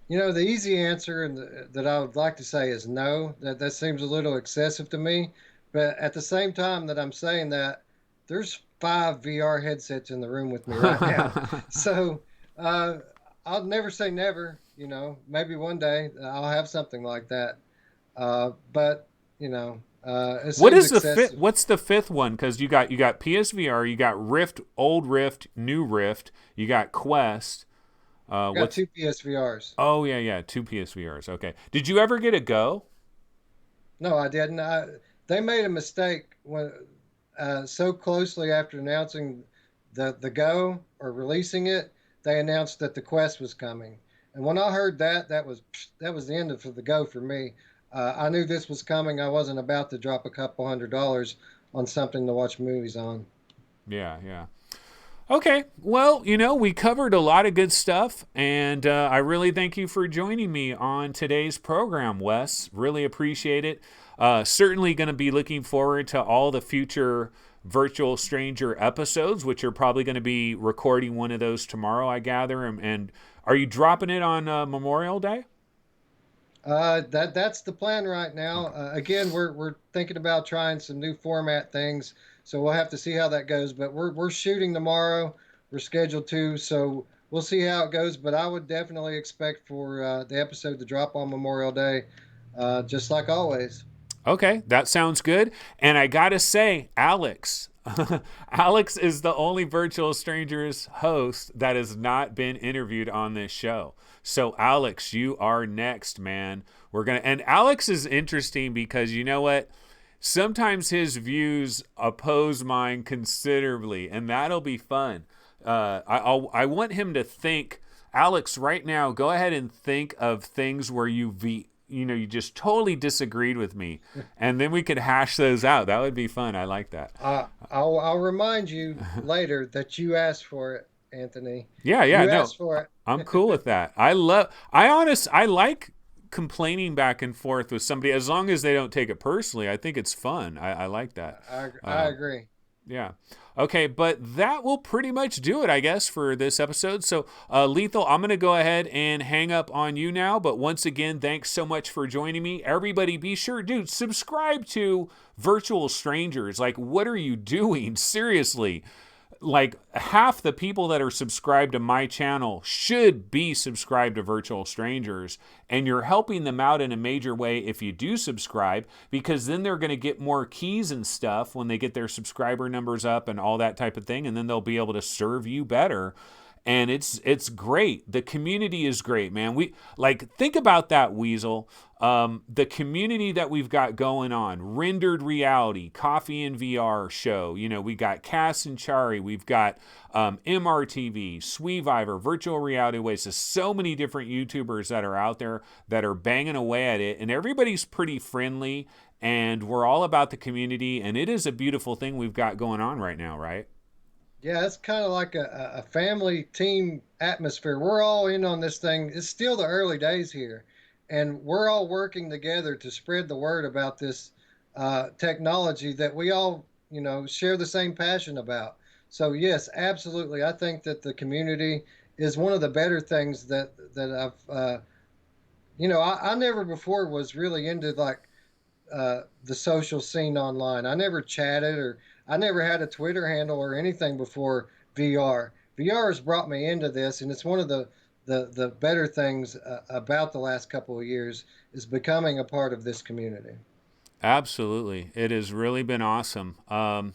The easy answer that I would like to say is no. That seems a little excessive to me. But at the same time that I'm saying that, there's 5 VR headsets in the room with me right now. So I'll never say never. Maybe one day I'll have something like that. But it What seems is the fifth? excessive. What's the fifth one? Because you got PSVR, you got Rift, old Rift, new Rift, you got Quest. Got What's? 2 PSVRs. Oh yeah, two PSVRs. Okay. Did you ever get a Go? No, I didn't. They made a mistake when so closely after announcing the Go or releasing it. they announced that the Quest was coming. And when I heard that, that was the end of the go for me. I knew this was coming. I wasn't about to drop a couple $100 on something to watch movies on. Yeah, yeah. Okay, well, we covered a lot of good stuff, and I really thank you for joining me on today's program, Wes. Really appreciate it. Certainly going to be looking forward to all the future Virtual Stranger episodes, which are probably going to be recording one of those tomorrow, I gather. And are you dropping it on Memorial Day? That's the plan right now. Okay. Again, we're thinking about trying some new format things, so we'll have to see how that goes. But we're shooting tomorrow. We're scheduled to, so we'll see how it goes. But I would definitely expect for the episode to drop on Memorial Day, just like always. Okay, that sounds good. And I gotta say, Alex, Alex is the only Virtual Strangers host that has not been interviewed on this show. So Alex, you are next, man. And Alex is interesting because you know what? Sometimes his views oppose mine considerably, and that'll be fun. I want him to think, Alex, right now, go ahead and think of things where you just totally disagreed with me, and then we could hash those out. That would be fun. I like that. I'll remind you later that you asked for it, Anthony. Yeah, You no, asked for it. I'm cool with that. I like complaining back and forth with somebody as long as they don't take it personally. I think it's fun. I like that. I agree. Yeah. Okay, but that will pretty much do it, I guess, for this episode. So, Lethal, I'm going to go ahead and hang up on you now. But once again, thanks so much for joining me. Everybody, be sure, dude, subscribe to Virtual Strangers. Like, what are you doing? Seriously. Like, half the people that are subscribed to my channel should be subscribed to Virtual Strangers, and you're helping them out in a major way if you do subscribe, because then they're going to get more keys and stuff when they get their subscriber numbers up and all that type of thing, and then they'll be able to serve you better. And it's great. The community is great, man. Think about that, Wiesel. The community that we've got going on, Rendered Reality, Coffee and VR show. We got Cass and Chari. We've got MRTV, Sweeviver, Virtual Reality Oasis. So many different YouTubers that are out there that are banging away at it. And everybody's pretty friendly. And we're all about the community. And it is a beautiful thing we've got going on right now, right? Yeah, it's kind of like a family team atmosphere. We're all in on this thing. It's still the early days here, and we're all working together to spread the word about this technology that we all, share the same passion about. So yes, absolutely. I think that the community is one of the better things that I've, I never before was really into like the social scene online. I never chatted or I never had a Twitter handle or anything before VR. VR has brought me into this, and it's one of the better things about the last couple of years is becoming a part of this community. Absolutely. It has really been awesome. I've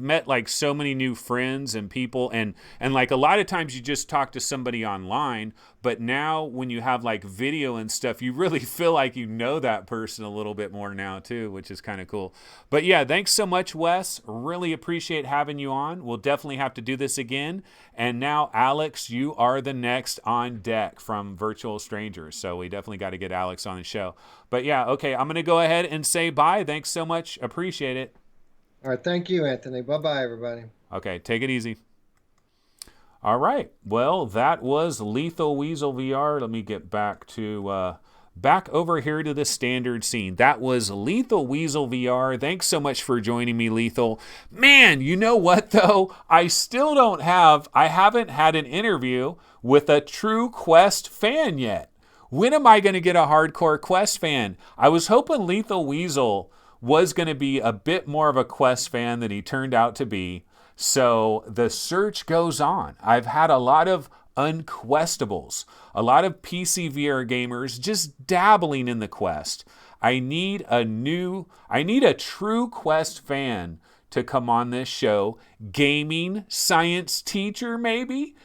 met like so many new friends and people and like a lot of times you just talk to somebody online, but now when you have like video and stuff, you really feel like you know that person a little bit more now too, which is kind of cool. But yeah, thanks so much, Wes. Really appreciate having you on. We'll definitely have to do this again. And now, Alex, you are the next on deck from Virtual Strangers. So we definitely got to get Alex on the show. But yeah, okay, I'm going to go ahead and say bye. Thanks so much. Appreciate it. All right. Thank you, Anthony. Bye-bye, everybody. Okay, take it easy. All right. Well, that was LethalWeaselVR. Let me get back to back over here to the standard scene. That was LethalWeaselVR. Thanks so much for joining me, Lethal. Man, you know what though? I haven't had an interview with a true Quest fan yet. When am I going to get a hardcore Quest fan? I was hoping Lethal Weasel was going to be a bit more of a Quest fan than he turned out to be. So the search goes on. I've had a lot of unquestables, a lot of PCVR gamers just dabbling in the Quest. I need a true Quest fan to come on this show. Gaming science teacher, maybe?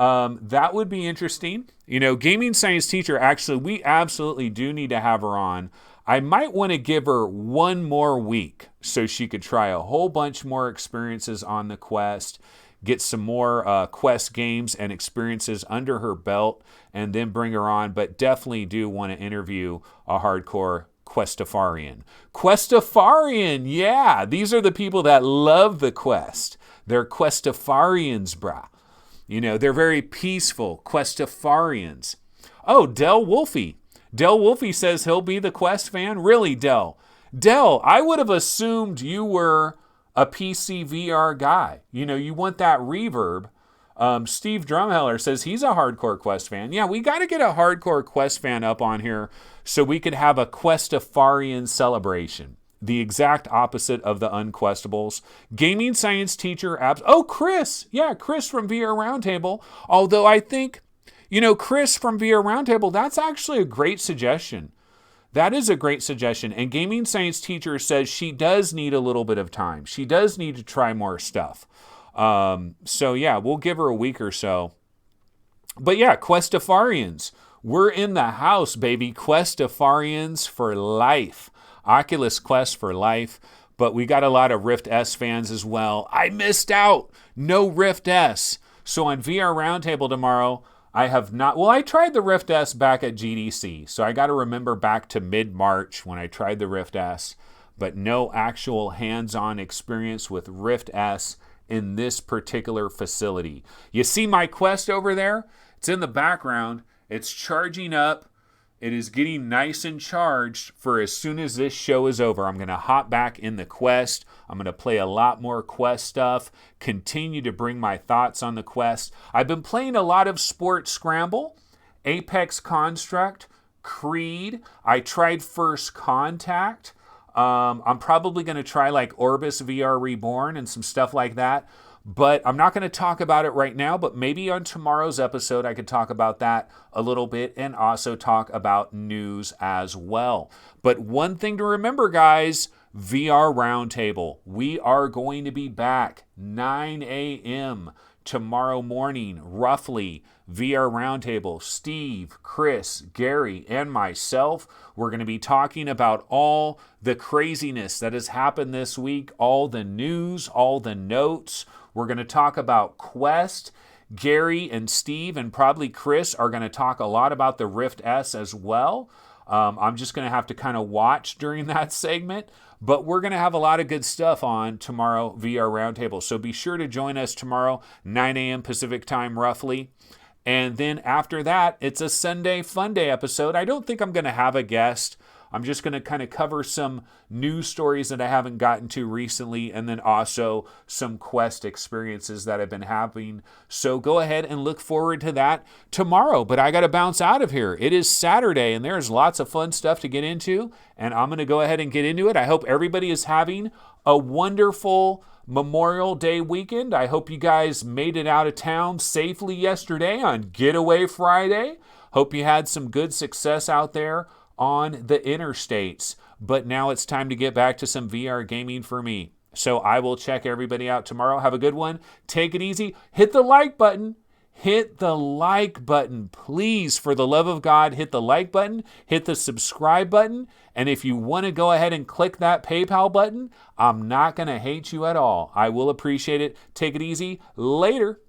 That would be interesting. Gaming science teacher, actually, we absolutely do need to have her on. I might want to give her one more week so she could try a whole bunch more experiences on the Quest, get some more Quest games and experiences under her belt, and then bring her on. But definitely do want to interview a hardcore Questafarian. Questafarian, yeah. These are the people that love the Quest. They're Questafarians, brah. They're very peaceful Questafarians. Oh, Del Wolfie. Del Wolfie says he'll be the Quest fan. Really, Del? Del, I would have assumed you were a PCVR guy. You want that reverb. Steve Drumheller says he's a hardcore Quest fan. Yeah, we got to get a hardcore Quest fan up on here so we could have a Questafarian celebration. The exact opposite of the Unquestables. Gaming science teacher, oh, Chris. Yeah, Chris from VR Roundtable. Although I think, Chris from VR Roundtable, that's actually a great suggestion. That is a great suggestion. And gaming science teacher says she does need a little bit of time. She does need to try more stuff. So yeah, we'll give her a week or so. But yeah, Questafarians. We're in the house, baby. Questafarians for life. Oculus Quest for life. But we got a lot of Rift S fans as well. I missed out. No Rift S. So on VR Roundtable tomorrow, I have not... Well, I tried the Rift S back at GDC. So I got to remember back to mid-March when I tried the Rift S. But no actual hands-on experience with Rift S in this particular facility. You see my Quest over there? It's in the background. It's charging up. It is getting nice and charged for as soon as this show is over. I'm going to hop back in the Quest. I'm going to play a lot more Quest stuff, continue to bring my thoughts on the Quest. I've been playing a lot of Sports Scramble, Apex Construct, Creed. I tried First Contact. I'm probably going to try like Orbis VR Reborn and some stuff like that. But I'm not going to talk about it right now, but maybe on tomorrow's episode I could talk about that a little bit and also talk about news as well. But one thing to remember, guys, VR Roundtable. We are going to be back 9 a.m. tomorrow morning, roughly. VR Roundtable, Steve, Chris, Gary, and myself. We're going to be talking about all the craziness that has happened this week, all the news, all the notes. We're going to talk about Quest. Gary and Steve and probably Chris are going to talk a lot about the Rift S as well. I'm just going to have to kind of watch during that segment. But we're going to have a lot of good stuff on tomorrow VR Roundtable. So be sure to join us tomorrow, 9 a.m. Pacific time roughly. And then after that, it's a Sunday Fun Day episode. I don't think I'm going to have a guest. I'm just going to kind of cover some news stories that I haven't gotten to recently, and then also some Quest experiences that I've been having. So go ahead and look forward to that tomorrow. But I got to bounce out of here. It is Saturday, and there's lots of fun stuff to get into, and I'm going to go ahead and get into it. I hope everybody is having a wonderful Memorial Day weekend. I hope you guys made it out of town safely yesterday on Getaway Friday. Hope you had some good success out there on the interstates. But now it's time to get back to some VR gaming for me. So I will check everybody out tomorrow. Have a good one. Take it easy. Hit the like button. Hit the like button. Please, for the love of God, hit the like button. Hit the subscribe button. And if you want to go ahead and click that PayPal button, I'm not going to hate you at all. I will appreciate it. Take it easy. Later.